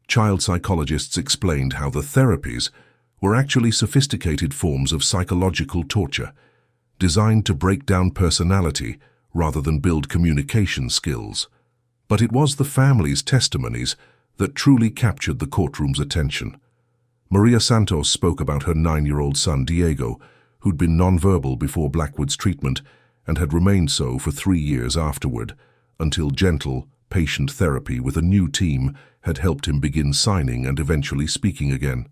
Child psychologists explained how the therapies were actually sophisticated forms of psychological torture, designed to break down personality rather than build communication skills. But it was the family's testimonies that truly captured the courtroom's attention. Maria Santos spoke about her 9-year-old son Diego, who'd been nonverbal before Blackwood's treatment and had remained so for 3 years afterward, until gentle, patient therapy with a new team had helped him begin signing and eventually speaking again.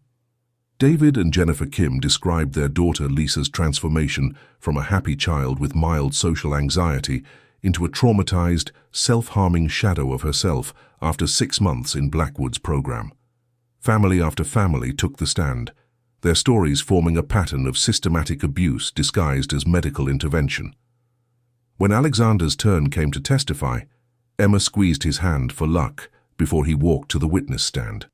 David and Jennifer Kim described their daughter Lisa's transformation from a happy child with mild social anxiety into a traumatized, self-harming shadow of herself after 6 months in Blackwood's program. Family after family took the stand, their stories forming a pattern of systematic abuse disguised as medical intervention. When Alexander's turn came to testify, Emma squeezed his hand for luck before he walked to the witness stand.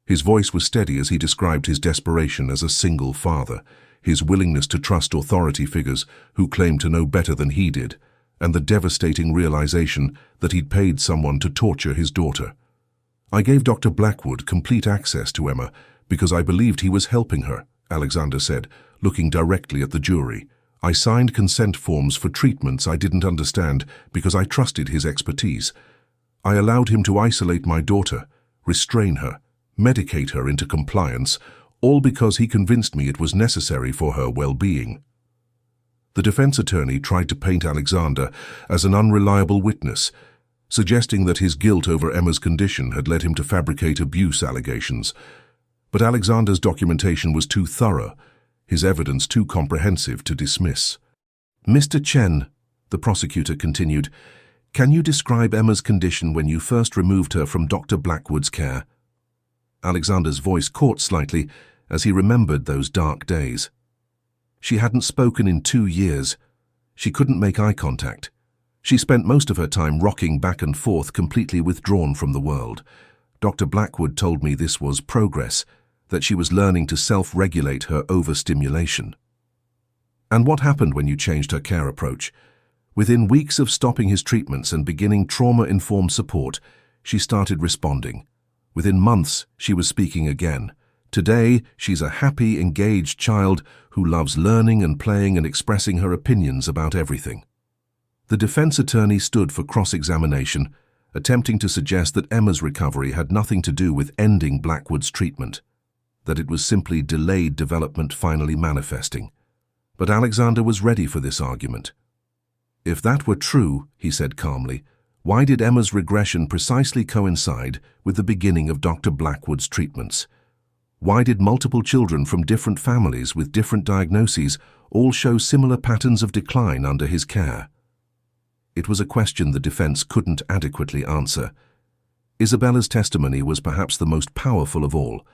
His voice was steady as he described his desperation as a single father, his willingness to trust authority figures who claimed to know better than he did, and the devastating realization that he'd paid someone to torture his daughter. I gave Dr. Blackwood complete access to Emma because I believed he was helping her, Alexander said, looking directly at the jury. I signed consent forms for treatments I didn't understand because I trusted his expertise. I allowed him to isolate my daughter, restrain her, medicate her into compliance, all because he convinced me it was necessary for her well-being. The defense attorney tried to paint Alexander as an unreliable witness, suggesting that his guilt over Emma's condition had led him to fabricate abuse allegations. But Alexander's documentation was too thorough, his evidence too comprehensive to dismiss. Mr. Chen, the prosecutor continued, can you describe Emma's condition when you first removed her from Dr. Blackwood's care? Alexander's voice caught slightly as he remembered those dark days. She hadn't spoken in 2 years. She couldn't make eye contact. She spent most of her time rocking back and forth, completely withdrawn from the world. Dr. Blackwood told me this was progress, that she was learning to self-regulate her overstimulation. And what happened when you changed her care approach? Within weeks of stopping his treatments and beginning trauma-informed support, she started responding. Within months, she was speaking again. Today, she's a happy, engaged child who loves learning and playing and expressing her opinions about everything. The defense attorney stood for cross-examination, attempting to suggest that Emma's recovery had nothing to do with ending Blackwood's treatment, that it was simply delayed development finally manifesting. But Alexander was ready for this argument. If that were true, he said calmly, why did Emma's regression precisely coincide with the beginning of Dr. Blackwood's treatments? Why did multiple children from different families with different diagnoses all show similar patterns of decline under his care? It was a question the defense couldn't adequately answer. Isabella's testimony was perhaps the most powerful of all.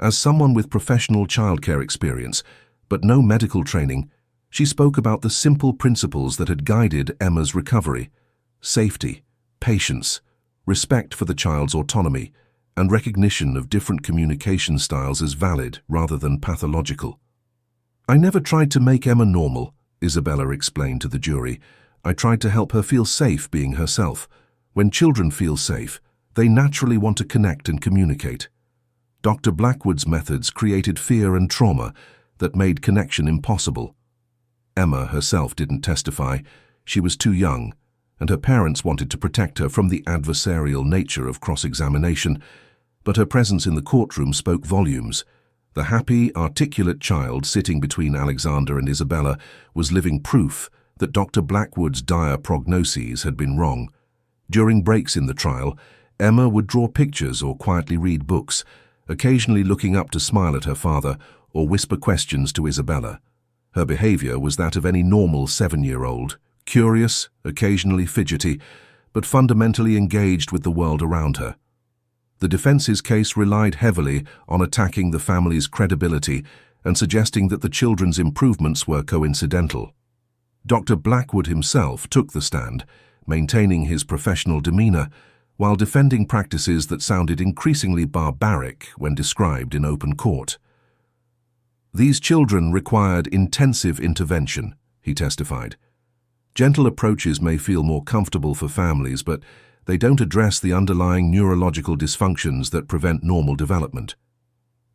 As someone with professional childcare experience, but no medical training, she spoke about the simple principles that had guided Emma's recovery: safety, patience, respect for the child's autonomy, and recognition of different communication styles as valid rather than pathological. I never tried to make Emma normal, Isabella explained to the jury. I tried to help her feel safe being herself. When children feel safe, they naturally want to connect and communicate. Dr. Blackwood's methods created fear and trauma that made connection impossible. Emma herself didn't testify. She was too young, and her parents wanted to protect her from the adversarial nature of cross-examination, but her presence in the courtroom spoke volumes. The happy, articulate child sitting between Alexander and Isabella was living proof that Dr. Blackwood's dire prognoses had been wrong. During breaks in the trial, Emma would draw pictures or quietly read books, occasionally looking up to smile at her father or whisper questions to Isabella. Her behavior was that of any normal 7-year-old, curious, occasionally fidgety, but fundamentally engaged with the world around her. The defense's case relied heavily on attacking the family's credibility and suggesting that the children's improvements were coincidental. Dr. Blackwood himself took the stand, maintaining his professional demeanor, while defending practices that sounded increasingly barbaric when described in open court. These children required intensive intervention, he testified. Gentle approaches may feel more comfortable for families, but they don't address the underlying neurological dysfunctions that prevent normal development.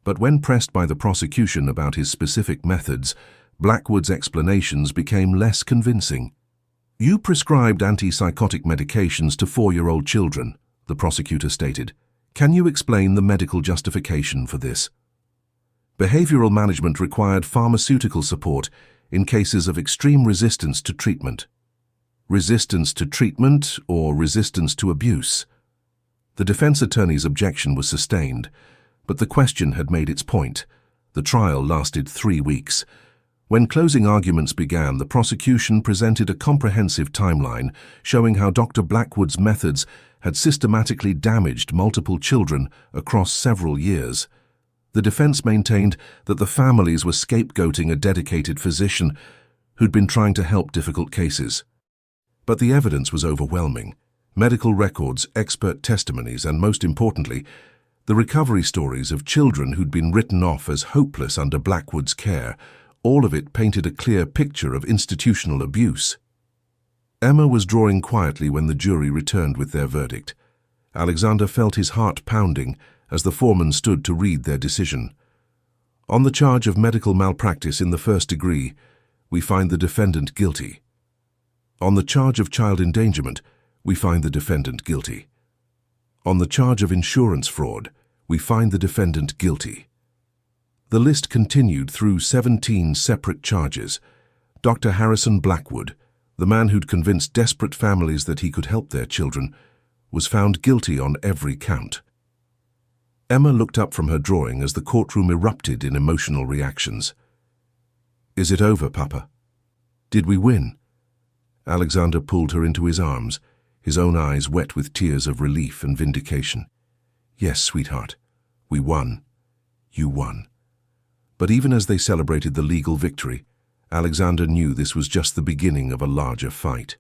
But when pressed by the prosecution about his specific methods, Blackwood's explanations became less convincing. You prescribed antipsychotic medications to 4-year-old children, the prosecutor stated. Can you explain the medical justification for this? Behavioral management required pharmaceutical support in cases of extreme resistance to treatment. Resistance to treatment or resistance to abuse? The defense attorney's objection was sustained, but the question had made its point. The trial lasted 3 weeks. When closing arguments began, the prosecution presented a comprehensive timeline showing how Dr. Blackwood's methods had systematically damaged multiple children across several years. The defense maintained that the families were scapegoating a dedicated physician who'd been trying to help difficult cases. But the evidence was overwhelming. Medical records, expert testimonies, and most importantly, the recovery stories of children who'd been written off as hopeless under Blackwood's care. All of it painted a clear picture of institutional abuse. Emma was drawing quietly when the jury returned with their verdict. Alexander felt his heart pounding as the foreman stood to read their decision. On the charge of medical malpractice in the first degree, we find the defendant guilty. On the charge of child endangerment, we find the defendant guilty. On the charge of insurance fraud, we find the defendant guilty. The list continued through 17 separate charges. Dr. Harrison Blackwood, the man who'd convinced desperate families that he could help their children, was found guilty on every count. Emma looked up from her drawing as the courtroom erupted in emotional reactions. "Is it over, Papa? Did we win?" Alexander pulled her into his arms, his own eyes wet with tears of relief and vindication. "Yes, sweetheart, we won. You won." But even as they celebrated the legal victory, Alexander knew this was just the beginning of a larger fight.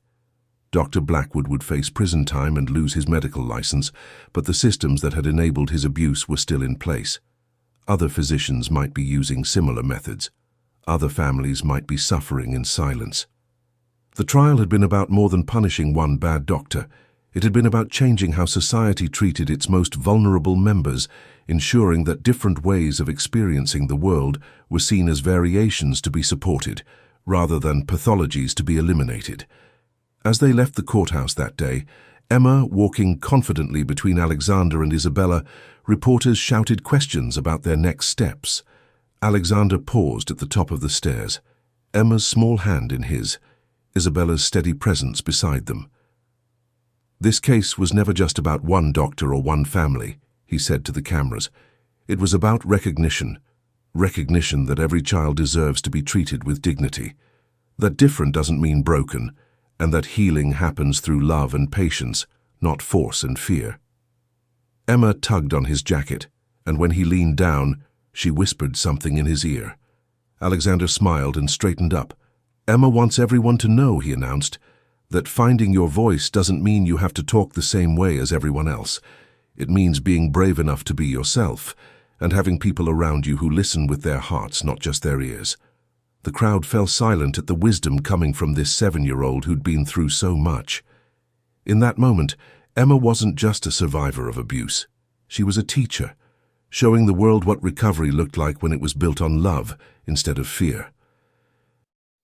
Dr. Blackwood would face prison time and lose his medical license, but the systems that had enabled his abuse were still in place. Other physicians might be using similar methods. Other families might be suffering in silence. The trial had been about more than punishing one bad doctor. It had been about changing how society treated its most vulnerable members, ensuring that different ways of experiencing the world were seen as variations to be supported, rather than pathologies to be eliminated. As they left the courthouse that day, Emma walking confidently between Alexander and Isabella, reporters shouted questions about their next steps. Alexander paused at the top of the stairs, Emma's small hand in his, Isabella's steady presence beside them. "This case was never just about one doctor or one family," he said to the cameras. "It was about recognition that every child deserves to be treated with dignity, that different doesn't mean broken, and that healing happens through love and patience, not force and fear." Emma tugged on his jacket, and when he leaned down, she whispered something in his ear. Alexander smiled and straightened up. "Emma wants everyone to know," he announced, "that finding your voice doesn't mean you have to talk the same way as everyone else. It means being brave enough to be yourself, and having people around you who listen with their hearts, not just their ears." The crowd fell silent at the wisdom coming from this 7-year-old who'd been through so much. In that moment, Emma wasn't just a survivor of abuse. She was a teacher, showing the world what recovery looked like when it was built on love instead of fear.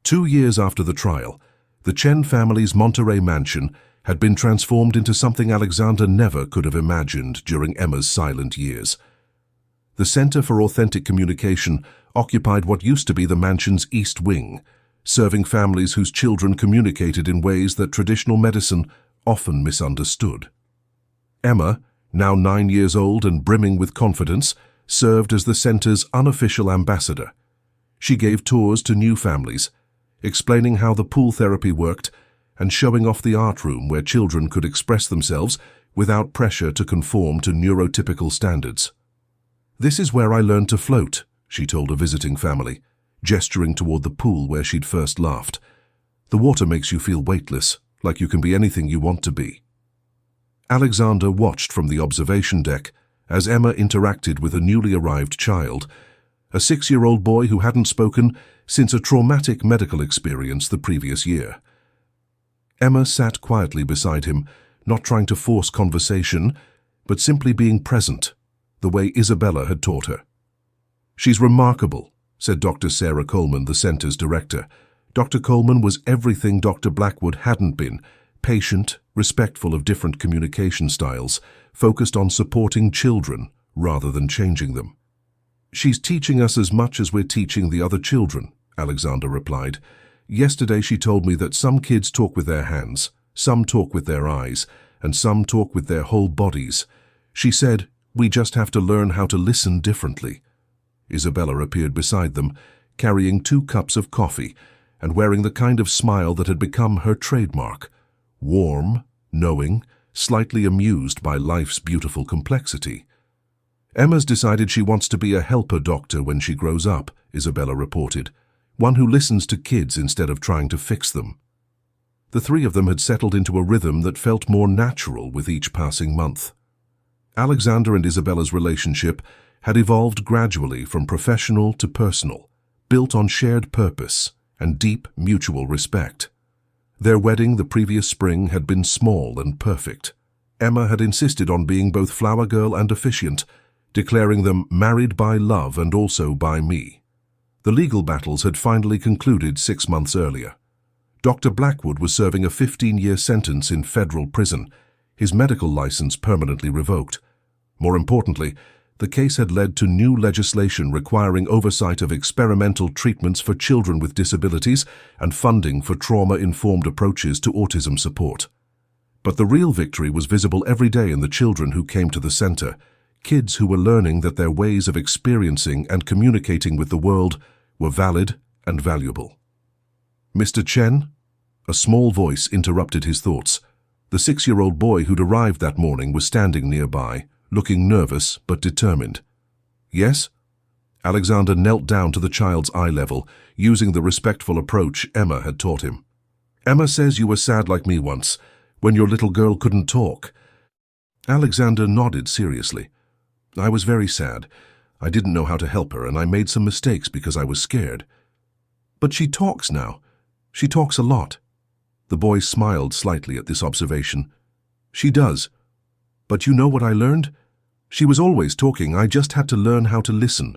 2 years after the trial, the Chen family's Monterey mansion had been transformed into something Alexander never could have imagined during Emma's silent years. The Center for Authentic Communication occupied what used to be the mansion's East Wing, serving families whose children communicated in ways that traditional medicine often misunderstood. Emma, now 9 years old and brimming with confidence, served as the center's unofficial ambassador. She gave tours to new families, explaining how the pool therapy worked and showing off the art room where children could express themselves without pressure to conform to neurotypical standards. "This is where I learned to float," she told a visiting family, gesturing toward the pool where she'd first laughed. "The water makes you feel weightless, like you can be anything you want to be." Alexander watched from the observation deck as Emma interacted with a newly arrived child, a 6-year-old boy who hadn't spoken since a traumatic medical experience the previous year. Emma sat quietly beside him, not trying to force conversation, but simply being present, the way Isabella had taught her. "She's remarkable," said Dr. Sarah Coleman, the center's director. Dr. Coleman was everything Dr. Blackwood hadn't been: patient, respectful of different communication styles, focused on supporting children rather than changing them. "She's teaching us as much as we're teaching the other children," Alexander replied. "Yesterday she told me that some kids talk with their hands, some talk with their eyes, and some talk with their whole bodies. She said, we just have to learn how to listen differently." Isabella appeared beside them, carrying 2 cups of coffee and wearing the kind of smile that had become her trademark: warm, knowing, slightly amused by life's beautiful complexity. "Emma's decided she wants to be a helper doctor when she grows up," Isabella reported, "one who listens to kids instead of trying to fix them." The 3 of them had settled into a rhythm that felt more natural with each passing month. Alexander and Isabella's relationship had evolved gradually from professional to personal, built on shared purpose and deep mutual respect. Their wedding the previous spring had been small and perfect. Emma had insisted on being both flower girl and officiant, declaring them married by love and also by me. The legal battles had finally concluded 6 months earlier. Dr. Blackwood was serving a 15-year sentence in federal prison, his medical license permanently revoked. More importantly, the case had led to new legislation requiring oversight of experimental treatments for children with disabilities and funding for trauma-informed approaches to autism support. But the real victory was visible every day in the children who came to the center, kids who were learning that their ways of experiencing and communicating with the world were valid and valuable. "Mr. Chen?" A small voice interrupted his thoughts. The 6-year-old boy who'd arrived that morning was standing nearby, looking nervous but determined. "Yes?" Alexander knelt down to the child's eye level, using the respectful approach Emma had taught him. "Emma says you were sad like me once, when your little girl couldn't talk." Alexander nodded seriously. "I was very sad. I didn't know how to help her, and I made some mistakes because I was scared. But she talks now. She talks a lot." The boy smiled slightly at this observation. "She does. But you know what I learned? She was always talking, I just had to learn how to listen."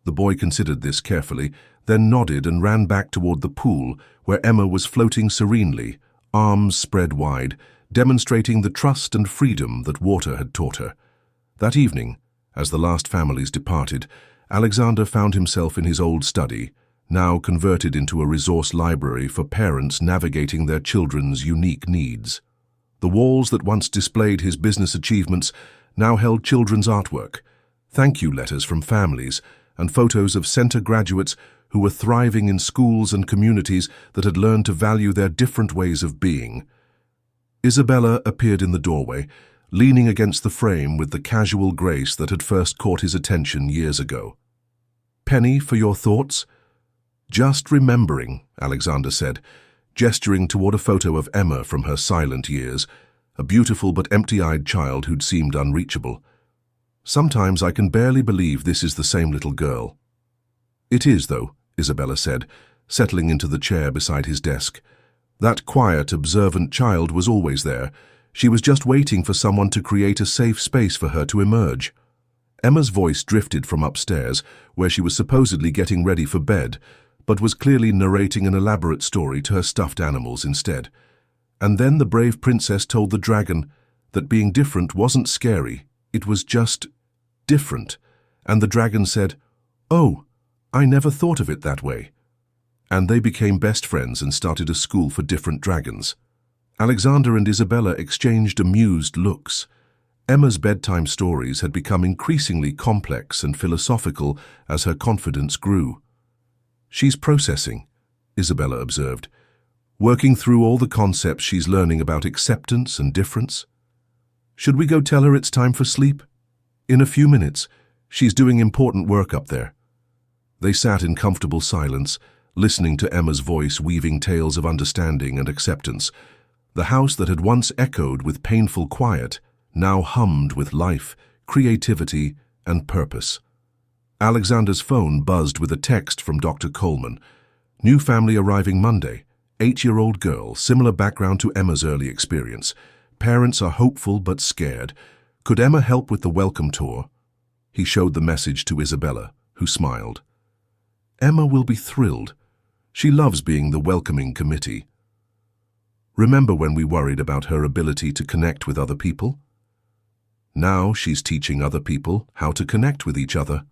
The boy considered this carefully, then nodded and ran back toward the pool, where Emma was floating serenely, arms spread wide, demonstrating the trust and freedom that water had taught her. That evening, as the last families departed, Alexander found himself in his old study, now converted into a resource library for parents navigating their children's unique needs. The walls that once displayed his business achievements now held children's artwork, thank you letters from families, and photos of center graduates who were thriving in schools and communities that had learned to value their different ways of being. Isabella appeared in the doorway, leaning against the frame with the casual grace that had first caught his attention years ago. "Penny, for your thoughts?" "Just remembering," Alexander said, gesturing toward a photo of Emma from her silent years, a beautiful but empty-eyed child who'd seemed unreachable. "Sometimes I can barely believe this is the same little girl." "It is, though," Isabella said, settling into the chair beside his desk. "That quiet, observant child was always there. She was just waiting for someone to create a safe space for her to emerge." Emma's voice drifted from upstairs, where she was supposedly getting ready for bed, but was clearly narrating an elaborate story to her stuffed animals instead. And then the brave princess told the dragon that being different wasn't scary, it was just different. And the dragon said, "Oh, I never thought of it that way." And they became best friends and started a school for different dragons. Alexander and Isabella exchanged amused looks. Emma's bedtime stories had become increasingly complex and philosophical as her confidence grew. "She's processing," Isabella observed, "working through all the concepts she's learning about acceptance and difference. Should we go tell her it's time for sleep? In a few minutes. She's doing important work up there." They sat in comfortable silence, listening to Emma's voice weaving tales of understanding and acceptance. The house that had once echoed with painful quiet now hummed with life, creativity, and purpose. Alexander's phone buzzed with a text from Dr. Coleman. "New family arriving Monday. 8-year-old girl, similar background to Emma's early experience. Parents are hopeful but scared. Could Emma help with the welcome tour?" He showed the message to Isabella, who smiled. "Emma will be thrilled. She loves being the welcoming committee. Remember when we worried about her ability to connect with other people? Now she's teaching other people how to connect with each other."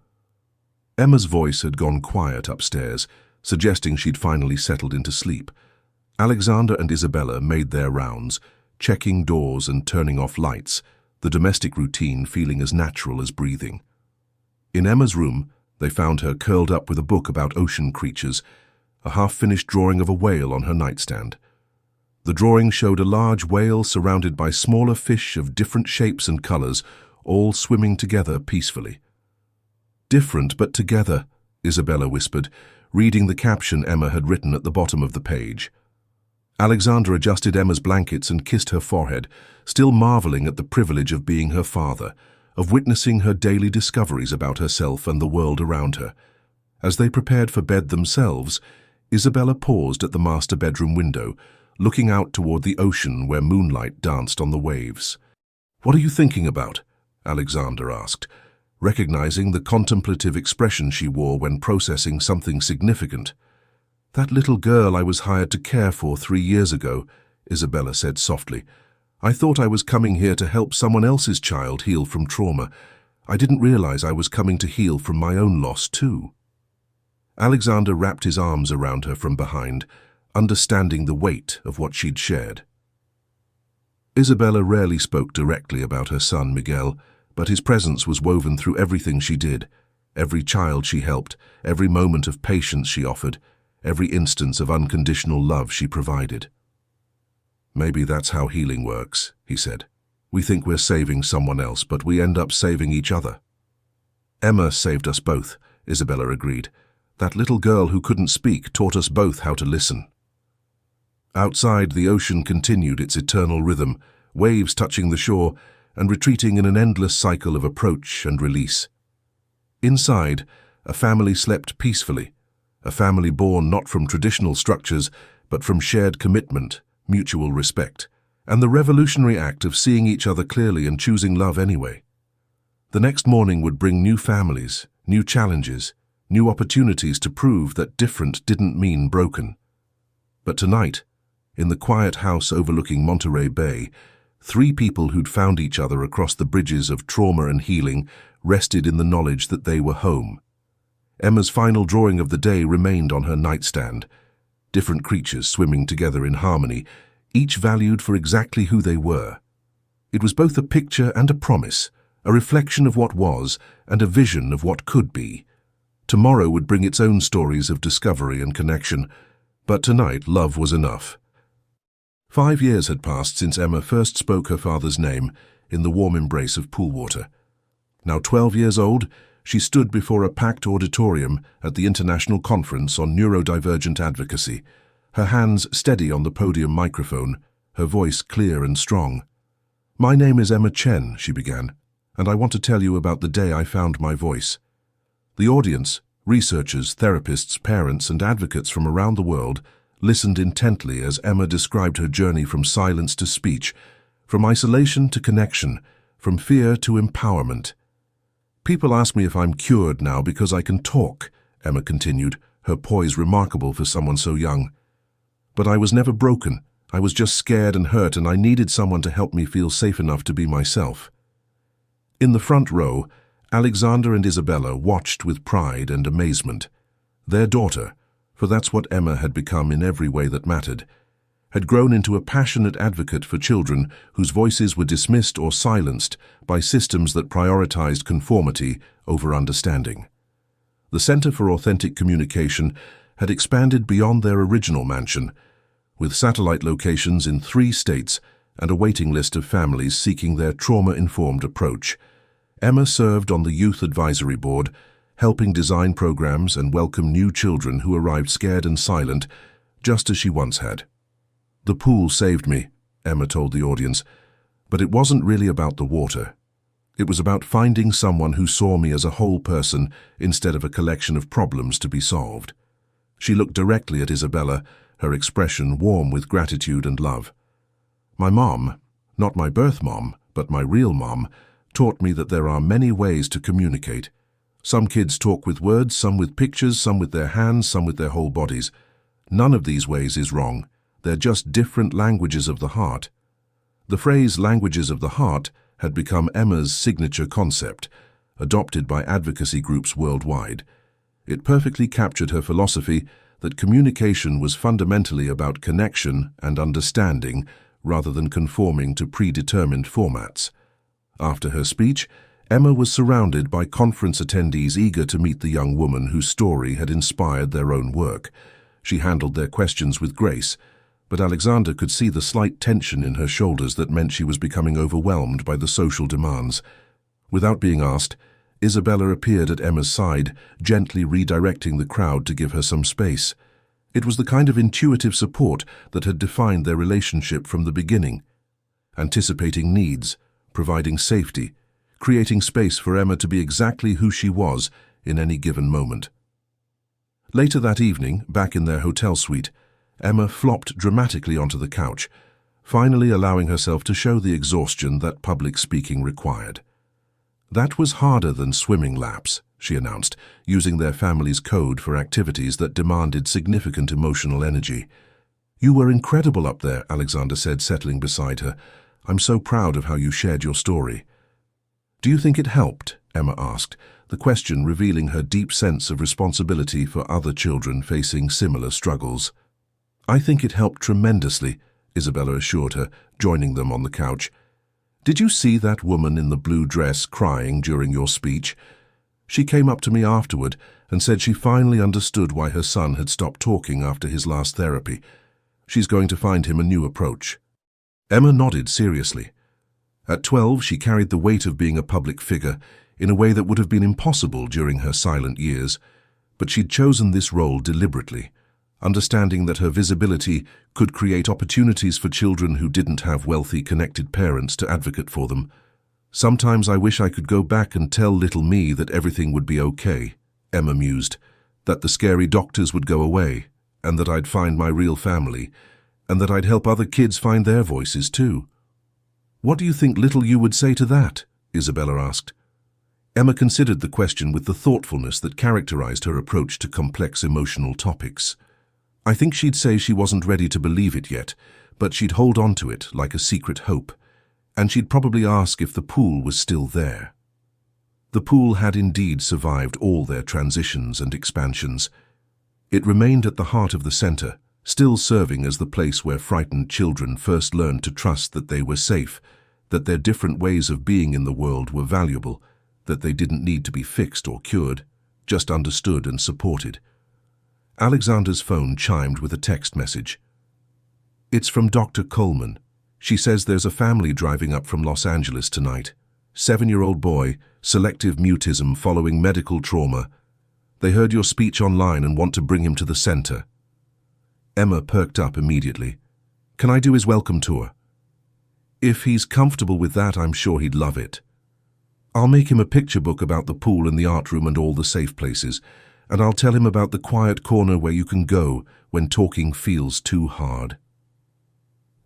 Emma's voice had gone quiet upstairs, suggesting she'd finally settled into sleep. Alexander and Isabella made their rounds, checking doors and turning off lights, the domestic routine feeling as natural as breathing. In Emma's room, they found her curled up with a book about ocean creatures, a half-finished drawing of a whale on her nightstand. The drawing showed a large whale surrounded by smaller fish of different shapes and colors, all swimming together peacefully. "Different but together," Isabella whispered, reading the caption Emma had written at the bottom of the page. Alexander adjusted Emma's blankets and kissed her forehead, still marveling at the privilege of being her father, of witnessing her daily discoveries about herself and the world around her. As they prepared for bed themselves, Isabella paused at the master bedroom window, looking out toward the ocean where moonlight danced on the waves. "What are you thinking about?" Alexander asked, recognizing the contemplative expression she wore when processing something significant. "That little girl I was hired to care for 3 years ago," Isabella said softly. "I thought I was coming here to help someone else's child heal from trauma. I didn't realize I was coming to heal from my own loss too." Alexander wrapped his arms around her from behind, understanding the weight of what she'd shared. Isabella rarely spoke directly about her son, Miguel, but his presence was woven through everything she did, every child she helped, every moment of patience she offered, every instance of unconditional love she provided. "Maybe that's how healing works," he said. "We think we're saving someone else, but we end up saving each other." "Emma saved us both," Isabella agreed. "That little girl who couldn't speak taught us both how to listen." Outside, the ocean continued its eternal rhythm, waves touching the shore and retreating in an endless cycle of approach and release. Inside, a family slept peacefully, a family born not from traditional structures, but from shared commitment, mutual respect, and the revolutionary act of seeing each other clearly and choosing love anyway. The next morning would bring new families, new challenges, new opportunities to prove that different didn't mean broken. But tonight, in the quiet house overlooking Monterey Bay, 3 people who'd found each other across the bridges of trauma and healing rested in the knowledge that they were home. Emma's final drawing of the day remained on her nightstand. Different creatures swimming together in harmony, each valued for exactly who they were. It was both a picture and a promise, a reflection of what was and a vision of what could be. Tomorrow would bring its own stories of discovery and connection, but tonight love was enough. 5 years had passed since Emma first spoke her father's name in the warm embrace of pool water. Now 12 years old, she stood before a packed auditorium at the International Conference on Neurodivergent Advocacy, her hands steady on the podium microphone, her voice clear and strong. "My name is Emma Chen," she began, "and I want to tell you about the day I found my voice." The audience, researchers, therapists, parents, and advocates from around the world listened intently as Emma described her journey from silence to speech, from isolation to connection, from fear to empowerment. "People ask me if I'm cured now because I can talk," Emma continued, her poise remarkable for someone so young. "But I was never broken. I was just scared and hurt, and I needed someone to help me feel safe enough to be myself." In the front row, Alexander and Isabella watched with pride and amazement. Their daughter, for that's what Emma had become in every way that mattered, had grown into a passionate advocate for children whose voices were dismissed or silenced by systems that prioritized conformity over understanding. The Center for Authentic Communication had expanded beyond their original mansion, with satellite locations in 3 states and a waiting list of families seeking their trauma-informed approach. Emma served on the Youth Advisory Board, helping design programs and welcome new children who arrived scared and silent, just as she once had. "The pool saved me," Emma told the audience, "but it wasn't really about the water. It was about finding someone who saw me as a whole person instead of a collection of problems to be solved." She looked directly at Isabella, her expression warm with gratitude and love. "My mom, not my birth mom, but my real mom, taught me that there are many ways to communicate. Some kids talk with words, some with pictures, some with their hands, some with their whole bodies. None of these ways is wrong. They're just different languages of the heart." The phrase "languages of the heart" had become Emma's signature concept, adopted by advocacy groups worldwide. It perfectly captured her philosophy that communication was fundamentally about connection and understanding rather than conforming to predetermined formats. After her speech, Emma was surrounded by conference attendees eager to meet the young woman whose story had inspired their own work. She handled their questions with grace, but Alexander could see the slight tension in her shoulders that meant she was becoming overwhelmed by the social demands. Without being asked, Isabella appeared at Emma's side, gently redirecting the crowd to give her some space. It was the kind of intuitive support that had defined their relationship from the beginning, anticipating needs, providing safety, creating space for Emma to be exactly who she was in any given moment. Later that evening, back in their hotel suite, Emma flopped dramatically onto the couch, finally allowing herself to show the exhaustion that public speaking required. "That was harder than swimming laps," she announced, using their family's code for activities that demanded significant emotional energy. "You were incredible up there," Alexander said, settling beside her. "I'm so proud of how you shared your story." "Do you think it helped?" Emma asked, the question revealing her deep sense of responsibility for other children facing similar struggles. "I think it helped tremendously," Isabella assured her, joining them on the couch. "Did you see that woman in the blue dress crying during your speech? She came up to me afterward and said she finally understood why her son had stopped talking after his last therapy. She's going to find him a new approach." Emma nodded seriously. At 12, she carried the weight of being a public figure in a way that would have been impossible during her silent years, but she'd chosen this role deliberately, understanding that her visibility could create opportunities for children who didn't have wealthy, connected parents to advocate for them. "Sometimes I wish I could go back and tell little me that everything would be okay," Emma mused, "that the scary doctors would go away, and that I'd find my real family, and that I'd help other kids find their voices too." "What do you think little you would say to that?" Isabella asked. Emma considered the question with the thoughtfulness that characterized her approach to complex emotional topics. "I think she'd say she wasn't ready to believe it yet, but she'd hold on to it like a secret hope, and she'd probably ask if the pool was still there." The pool had indeed survived all their transitions and expansions. It remained at the heart of the center, still serving as the place where frightened children first learned to trust that they were safe, that their different ways of being in the world were valuable, that they didn't need to be fixed or cured, just understood and supported. Alexander's phone chimed with a text message. "It's from Dr. Coleman. She says there's a family driving up from Los Angeles tonight. 7-year-old boy, selective mutism following medical trauma. They heard your speech online and want to bring him to the center." Emma perked up immediately. "Can I do his welcome tour?" "If he's comfortable with that, I'm sure he'd love it. I'll make him a picture book about the pool and the art room and all the safe places, and I'll tell him about the quiet corner where you can go when talking feels too hard."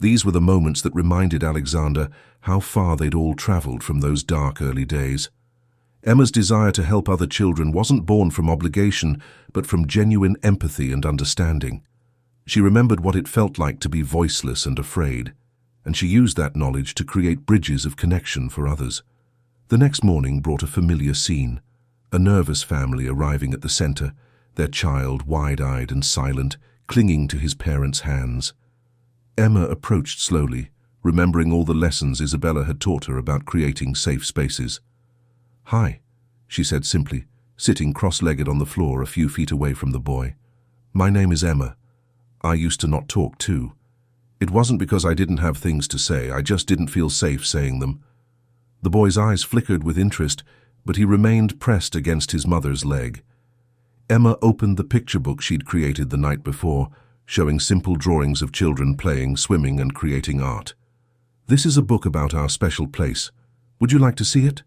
These were the moments that reminded Alexander how far they'd all traveled from those dark early days. Emma's desire to help other children wasn't born from obligation, but from genuine empathy and understanding. She remembered what it felt like to be voiceless and afraid, and she used that knowledge to create bridges of connection for others. The next morning brought a familiar scene, a nervous family arriving at the center, their child wide-eyed and silent, clinging to his parents' hands. Emma approached slowly, remembering all the lessons Isabella had taught her about creating safe spaces. "Hi," she said simply, sitting cross-legged on the floor a few feet away from the boy. "My name is Emma. I used to not talk too. It wasn't because I didn't have things to say, I just didn't feel safe saying them." The boy's eyes flickered with interest, but he remained pressed against his mother's leg. Emma opened the picture book she'd created the night before, showing simple drawings of children playing, swimming, and creating art. "This is a book about our special place. Would you like to see it?"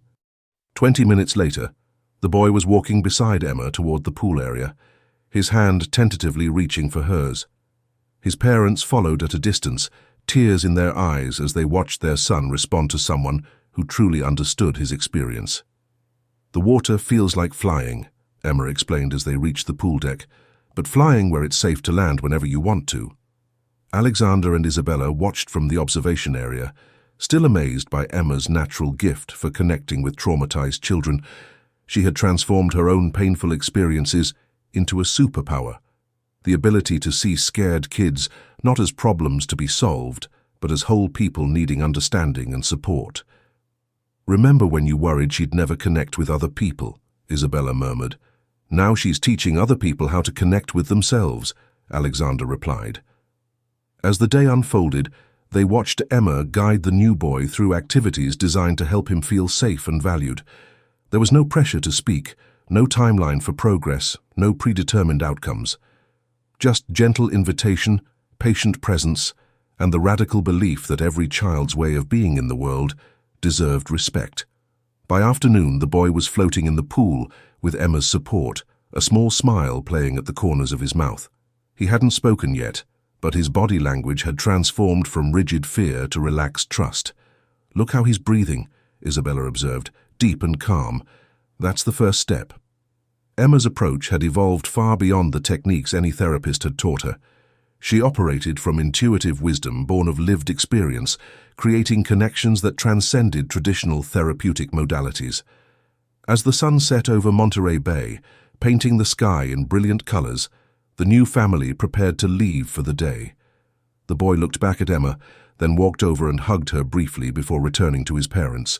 20 minutes later, the boy was walking beside Emma toward the pool area, his hand tentatively reaching for hers. His parents followed at a distance, tears in their eyes as they watched their son respond to someone who truly understood his experience. "The water feels like flying," Emma explained as they reached the pool deck, "but flying where it's safe to land whenever you want to." Alexander and Isabella watched from the observation area, still amazed by Emma's natural gift for connecting with traumatized children. She had transformed her own painful experiences into a superpower, the ability to see scared kids not as problems to be solved, but as whole people needing understanding and support. "Remember when you worried she'd never connect with other people?" Isabella murmured. "Now she's teaching other people how to connect with themselves," Alexander replied. As the day unfolded, they watched Emma guide the new boy through activities designed to help him feel safe and valued. There was no pressure to speak, no timeline for progress, no predetermined outcomes. Just gentle invitation, patient presence, and the radical belief that every child's way of being in the world deserved respect. By afternoon, the boy was floating in the pool with Emma's support, a small smile playing at the corners of his mouth. He hadn't spoken yet, but his body language had transformed from rigid fear to relaxed trust. "Look how he's breathing," Isabella observed, "deep and calm. That's the first step." Emma's approach had evolved far beyond the techniques any therapist had taught her. She operated from intuitive wisdom born of lived experience, creating connections that transcended traditional therapeutic modalities. As the sun set over Monterey Bay, painting the sky in brilliant colors, the new family prepared to leave for the day. The boy looked back at Emma, then walked over and hugged her briefly before returning to his parents.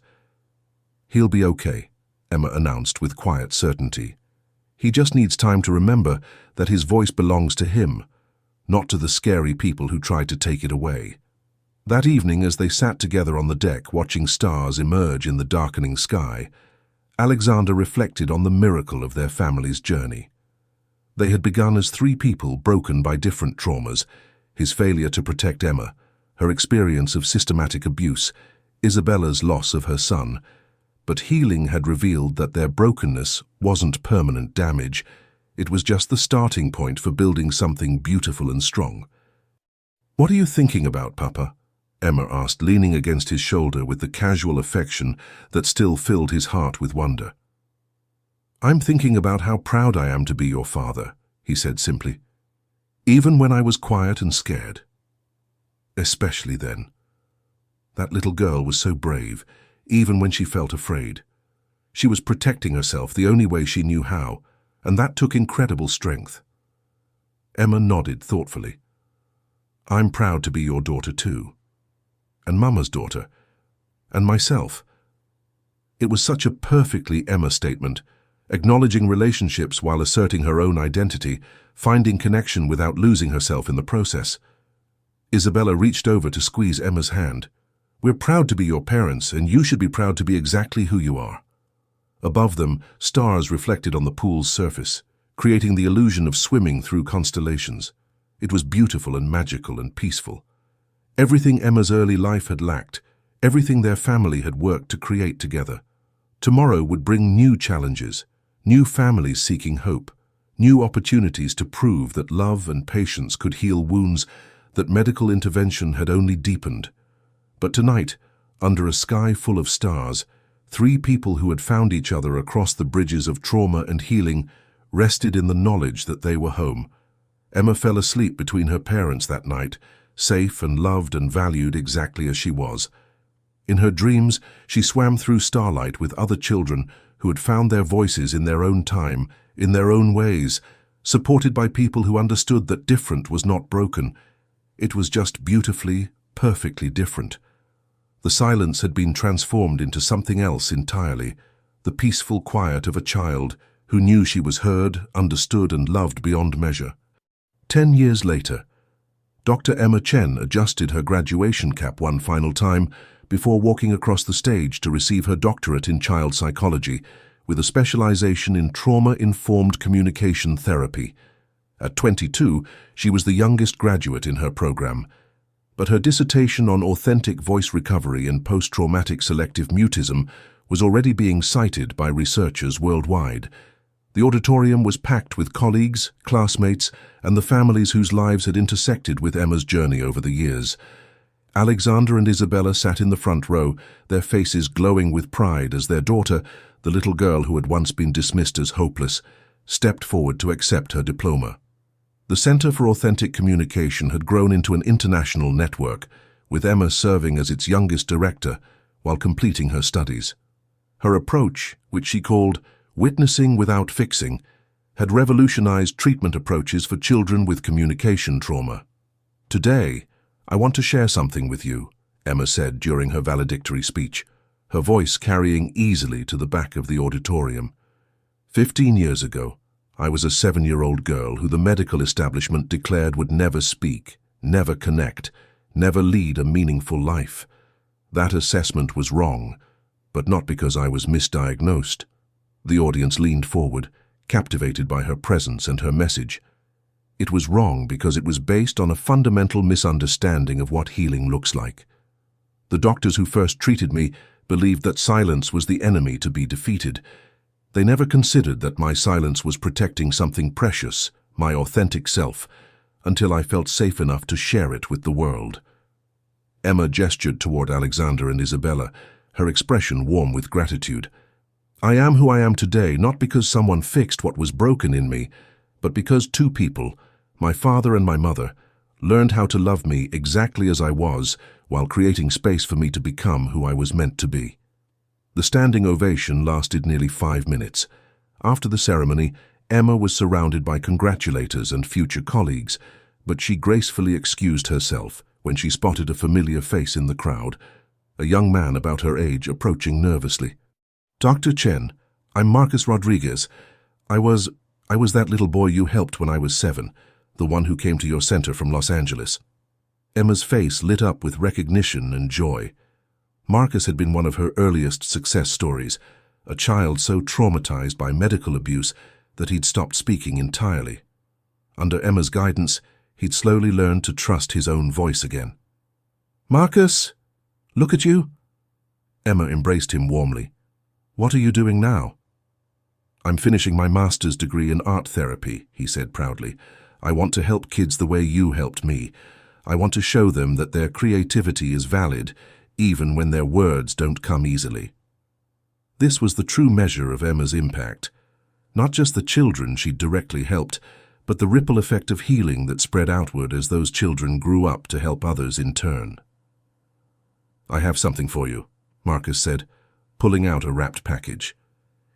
"He'll be okay," Emma announced with quiet certainty. "He just needs time to remember that his voice belongs to him, not to the scary people who tried to take it away." That evening, as they sat together on the deck watching stars emerge in the darkening sky, Alexander reflected on the miracle of their family's journey. They had begun as three people broken by different traumas: his failure to protect Emma, her experience of systematic abuse, Isabella's loss of her son. But healing had revealed that their brokenness wasn't permanent damage. It was just the starting point for building something beautiful and strong. "What are you thinking about, Papa?" Emma asked, leaning against his shoulder with the casual affection that still filled his heart with wonder. "I'm thinking about how proud I am to be your father," he said simply. "Even when I was quiet and scared. Especially then. That little girl was so brave, even when she felt afraid. She was protecting herself the only way she knew how, and that took incredible strength." Emma nodded thoughtfully. "I'm proud to be your daughter too. And Mama's daughter. And myself." It was such a perfectly Emma statement, acknowledging relationships while asserting her own identity, finding connection without losing herself in the process. Isabella reached over to squeeze Emma's hand. "We're proud to be your parents, and you should be proud to be exactly who you are." Above them, stars reflected on the pool's surface, creating the illusion of swimming through constellations. It was beautiful and magical and peaceful. Everything Emma's early life had lacked, everything their family had worked to create together. Tomorrow would bring new challenges, new families seeking hope, new opportunities to prove that love and patience could heal wounds that medical intervention had only deepened. But tonight, under a sky full of stars, three people who had found each other across the bridges of trauma and healing rested in the knowledge that they were home. Emma fell asleep between her parents that night, safe and loved and valued exactly as she was. In her dreams, she swam through starlight with other children who had found their voices in their own time, in their own ways, supported by people who understood that different was not broken. It was just beautifully, perfectly different. The silence had been transformed into something else entirely, the peaceful quiet of a child who knew she was heard, understood, and loved beyond measure. 10 years later, Dr. Emma Chen adjusted her graduation cap one final time before walking across the stage to receive her doctorate in child psychology, with a specialization in trauma-informed communication therapy. At 22, she was the youngest graduate in her program, but her dissertation on authentic voice recovery and post-traumatic selective mutism was already being cited by researchers worldwide. The auditorium was packed with colleagues, classmates, and the families whose lives had intersected with Emma's journey over the years. Alexander and Isabella sat in the front row, their faces glowing with pride as their daughter, the little girl who had once been dismissed as hopeless, stepped forward to accept her diploma. The Center for Authentic Communication had grown into an international network, with Emma serving as its youngest director while completing her studies. Her approach, which she called "witnessing without fixing," had revolutionized treatment approaches for children with communication trauma. "Today, I want to share something with you," Emma said during her valedictory speech, her voice carrying easily to the back of the auditorium. 15 years ago, I was a 7-year-old girl who the medical establishment declared would never speak, never connect, never lead a meaningful life. That assessment was wrong, but not because I was misdiagnosed. The audience leaned forward, captivated by her presence and her message. It was wrong because it was based on a fundamental misunderstanding of what healing looks like. The doctors who first treated me believed that silence was the enemy to be defeated. They never considered that my silence was protecting something precious, my authentic self, until I felt safe enough to share it with the world. Emma gestured toward Alexander and Isabella, her expression warm with gratitude. I am who I am today, not because someone fixed what was broken in me, but because two people, my father and my mother, learned how to love me exactly as I was while creating space for me to become who I was meant to be. The standing ovation lasted nearly 5 minutes. After the ceremony, Emma was surrounded by congratulators and future colleagues, but she gracefully excused herself when she spotted a familiar face in the crowd, a young man about her age approaching nervously. Dr. Chen, I'm Marcus Rodriguez. I was that little boy you helped when I was 7, the one who came to your center from Los Angeles. Emma's face lit up with recognition and joy. Marcus had been one of her earliest success stories, a child so traumatized by medical abuse that he'd stopped speaking entirely. Under Emma's guidance, he'd slowly learned to trust his own voice again. Marcus, look at you. Emma embraced him warmly. What are you doing now? I'm finishing my master's degree in art therapy, he said proudly. I want to help kids the way you helped me. I want to show them that their creativity is valid, even when their words don't come easily. This was the true measure of Emma's impact. Not just the children she'd directly helped, but the ripple effect of healing that spread outward as those children grew up to help others in turn. I have something for you, Marcus said, pulling out a wrapped package.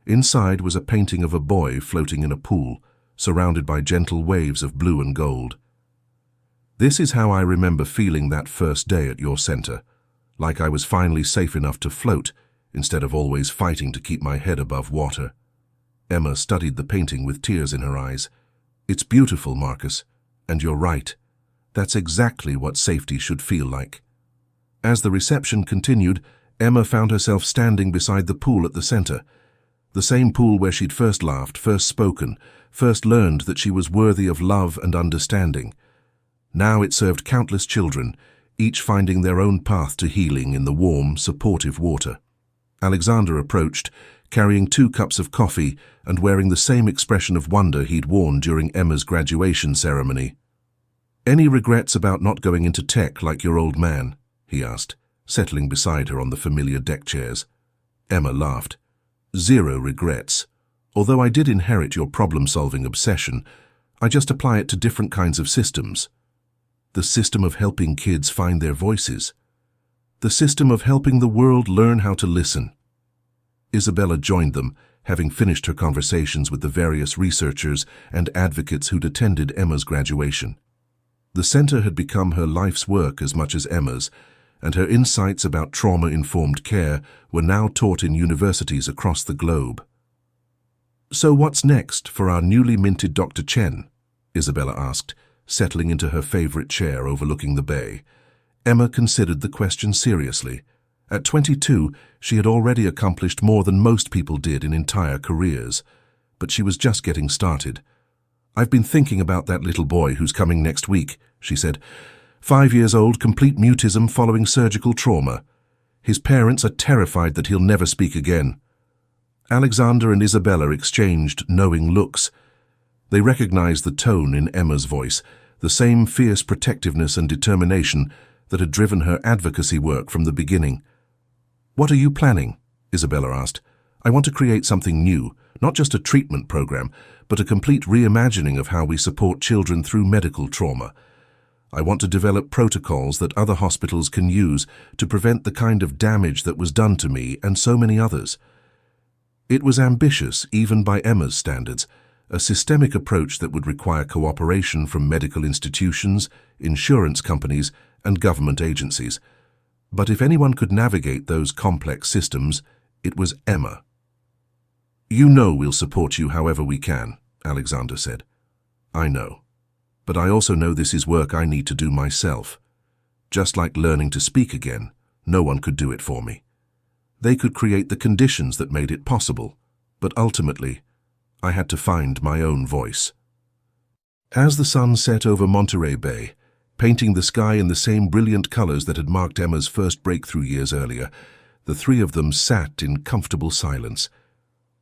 Inside was a painting of a boy floating in a pool, surrounded by gentle waves of blue and gold. This is how I remember feeling that first day at your center, like I was finally safe enough to float instead of always fighting to keep my head above water. Emma studied the painting with tears in her eyes. It's beautiful, Marcus, and you're right. That's exactly what safety should feel like. As the reception continued, Emma found herself standing beside the pool at the center, the same pool where she'd first laughed, first spoken, first learned that she was worthy of love and understanding. Now it served countless children, each finding their own path to healing in the warm, supportive water. Alexander approached, carrying 2 cups of coffee and wearing the same expression of wonder he'd worn during Emma's graduation ceremony. Any regrets about not going into tech like your old man? He asked, settling beside her on the familiar deck chairs. Emma laughed. 0 regrets. Although I did inherit your problem-solving obsession, I just apply it to different kinds of systems. The system of helping kids find their voices. The system of helping the world learn how to listen. Isabella joined them, having finished her conversations with the various researchers and advocates who'd attended Emma's graduation. The center had become her life's work as much as Emma's, and her insights about trauma-informed care were now taught in universities across the globe. So what's next for our newly minted Dr. Chen? Isabella asked, settling into her favorite chair overlooking the bay. Emma considered the question seriously. At 22, she had already accomplished more than most people did in entire careers, but she was just getting started. I've been thinking about that little boy who's coming next week, she said. 5 years old, complete mutism following surgical trauma. His parents are terrified that he'll never speak again. Alexander and Isabella exchanged knowing looks. They recognized the tone in Emma's voice, the same fierce protectiveness and determination that had driven her advocacy work from the beginning. What are you planning? Isabella asked. I want to create something new, not just a treatment program, but a complete reimagining of how we support children through medical trauma. I want to develop protocols that other hospitals can use to prevent the kind of damage that was done to me and so many others. It was ambitious, even by Emma's standards, a systemic approach that would require cooperation from medical institutions, insurance companies, and government agencies. But if anyone could navigate those complex systems, it was Emma. You know we'll support you however we can, Alexander said. I know. But I also know this is work I need to do myself. Just like learning to speak again, no one could do it for me. They could create the conditions that made it possible, but ultimately, I had to find my own voice. As the sun set over Monterey Bay, painting the sky in the same brilliant colors that had marked Emma's first breakthrough years earlier, the 3 of them sat in comfortable silence.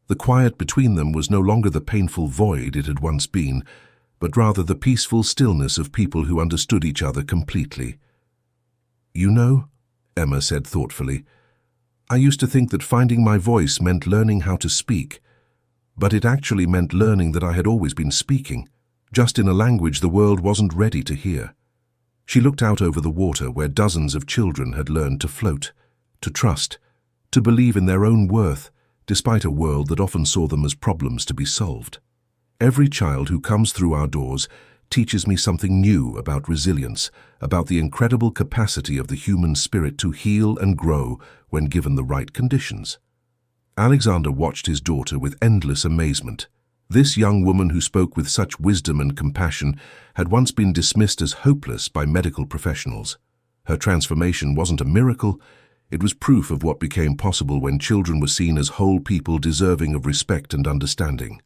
The quiet between them was no longer the painful void it had once been, but rather the peaceful stillness of people who understood each other completely. "You know," Emma said thoughtfully, "I used to think that finding my voice meant learning how to speak, but it actually meant learning that I had always been speaking, just in a language the world wasn't ready to hear." She looked out over the water where dozens of children had learned to float, to trust, to believe in their own worth, despite a world that often saw them as problems to be solved. "Every child who comes through our doors teaches me something new about resilience, about the incredible capacity of the human spirit to heal and grow when given the right conditions." Alexander watched his daughter with endless amazement. This young woman who spoke with such wisdom and compassion had once been dismissed as hopeless by medical professionals. Her transformation wasn't a miracle, it was proof of what became possible when children were seen as whole people deserving of respect and understanding.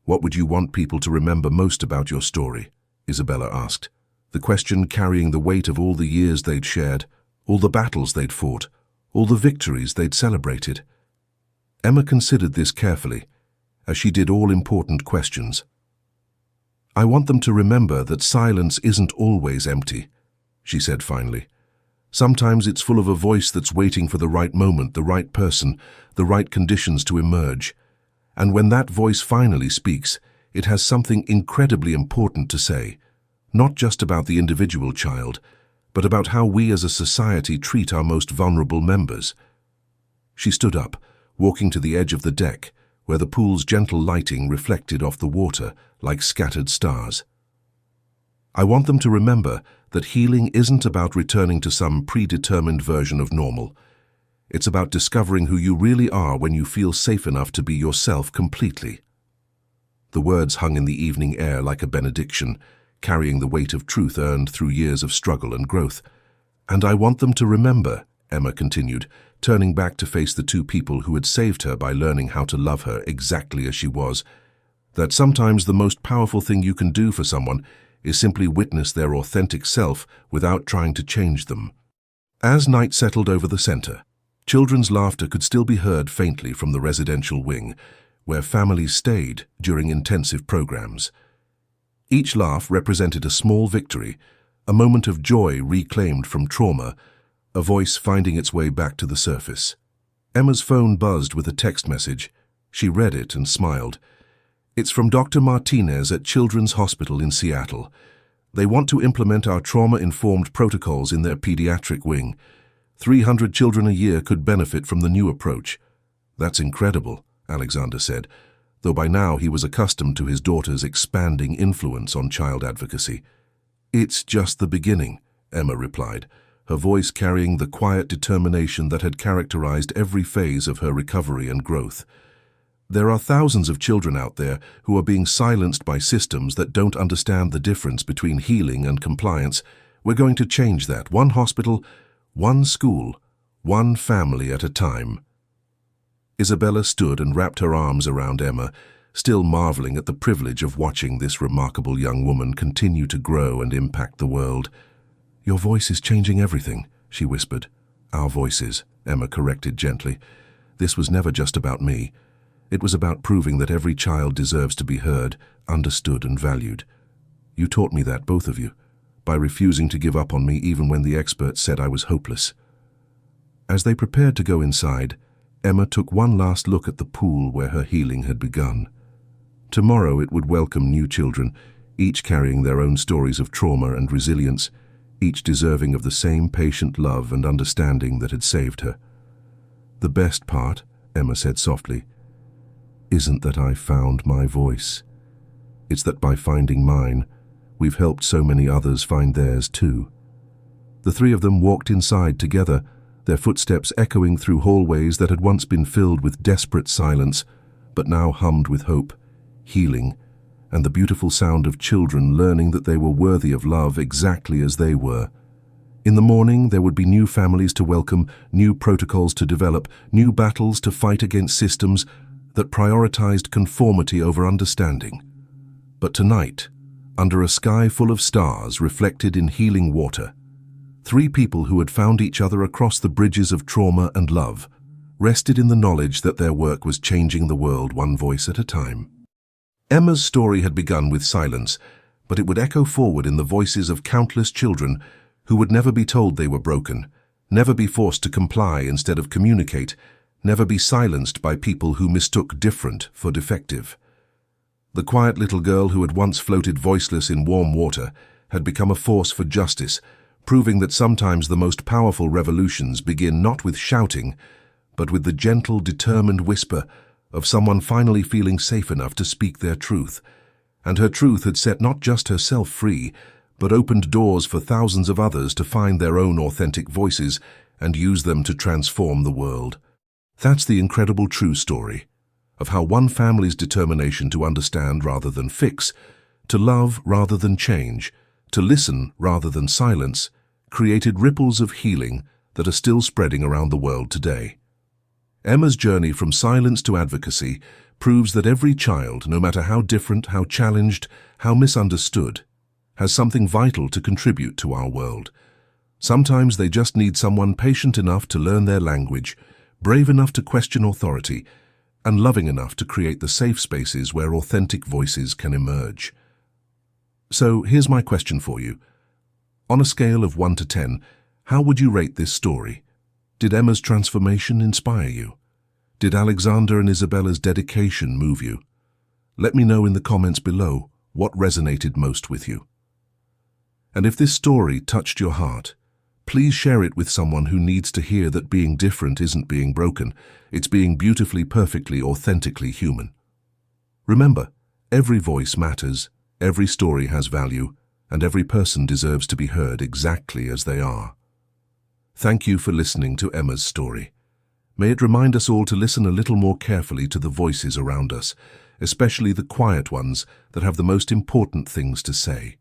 "What would you want people to remember most about your story?" Isabella asked, the question carrying the weight of all the years they'd shared, all the battles they'd fought, all the victories they'd celebrated. Emma considered this carefully, as she did all important questions. "I want them to remember that silence isn't always empty," she said finally. "Sometimes it's full of a voice that's waiting for the right moment, the right person, the right conditions to emerge. And when that voice finally speaks, it has something incredibly important to say, not just about the individual child, but about how we as a society treat our most vulnerable members." She stood up, walking to the edge of the deck, where the pool's gentle lighting reflected off the water like scattered stars. "I want them to remember that healing isn't about returning to some predetermined version of normal. It's about discovering who you really are when you feel safe enough to be yourself completely." The words hung in the evening air like a benediction, carrying the weight of truth earned through years of struggle and growth. "And I want them to remember," Emma continued, turning back to face the two people who had saved her by learning how to love her exactly as she was, "that sometimes the most powerful thing you can do for someone is simply witness their authentic self without trying to change them." As night settled over the center, children's laughter could still be heard faintly from the residential wing, where families stayed during intensive programs. Each laugh represented a small victory, a moment of joy reclaimed from trauma, a voice finding its way back to the surface. Emma's phone buzzed with a text message. She read it and smiled. "It's from Dr. Martinez at Children's Hospital in Seattle. They want to implement our trauma-informed protocols in their pediatric wing. 300 children a year could benefit from the new approach." "That's incredible," Alexander said, though by now he was accustomed to his daughter's expanding influence on child advocacy. "It's just the beginning," Emma replied, her voice carrying the quiet determination that had characterized every phase of her recovery and growth. "There are thousands of children out there who are being silenced by systems that don't understand the difference between healing and compliance. We're going to change that, one hospital, one school, one family at a time." Isabella stood and wrapped her arms around Emma, still marveling at the privilege of watching this remarkable young woman continue to grow and impact the world. "Your voice is changing everything," she whispered. "Our voices," Emma corrected gently. "This was never just about me. It was about proving that every child deserves to be heard, understood and valued. You taught me that, both of you, by refusing to give up on me even when the experts said I was hopeless." As they prepared to go inside, Emma took one last look at the pool where her healing had begun. Tomorrow it would welcome new children, each carrying their own stories of trauma and resilience, each deserving of the same patient love and understanding that had saved her. "The best part," Emma said softly, "isn't that I found my voice. It's that by finding mine, we've helped so many others find theirs too." The three of them walked inside together, their footsteps echoing through hallways that had once been filled with desperate silence, but now hummed with hope, healing, and the beautiful sound of children learning that they were worthy of love exactly as they were. In the morning, there would be new families to welcome, new protocols to develop, new battles to fight against systems that prioritized conformity over understanding. But tonight, under a sky full of stars reflected in healing water, three people who had found each other across the bridges of trauma and love rested in the knowledge that their work was changing the world one voice at a time. Emma's story had begun with silence, but it would echo forward in the voices of countless children who would never be told they were broken, never be forced to comply instead of communicate, never be silenced by people who mistook different for defective. The quiet little girl who had once floated voiceless in warm water had become a force for justice, proving that sometimes the most powerful revolutions begin not with shouting, but with the gentle, determined whisper of someone finally feeling safe enough to speak their truth. And her truth had set not just herself free, but opened doors for thousands of others to find their own authentic voices and use them to transform the world. That's the incredible true story of how one family's determination to understand rather than fix, to love rather than change, to listen rather than silence, created ripples of healing that are still spreading around the world today. Emma's journey from silence to advocacy proves that every child, no matter how different, how challenged, how misunderstood, has something vital to contribute to our world. Sometimes they just need someone patient enough to learn their language, brave enough to question authority, and loving enough to create the safe spaces where authentic voices can emerge. So here's my question for you. On a scale of 1 to 10, how would you rate this story? Did Emma's transformation inspire you? Did Alexander and Isabella's dedication move you? Let me know in the comments below what resonated most with you. And if this story touched your heart, please share it with someone who needs to hear that being different isn't being broken, it's being beautifully, perfectly, authentically human. Remember, every voice matters, every story has value, and every person deserves to be heard exactly as they are. Thank you for listening to Emma's story. May it remind us all to listen a little more carefully to the voices around us, especially the quiet ones that have the most important things to say.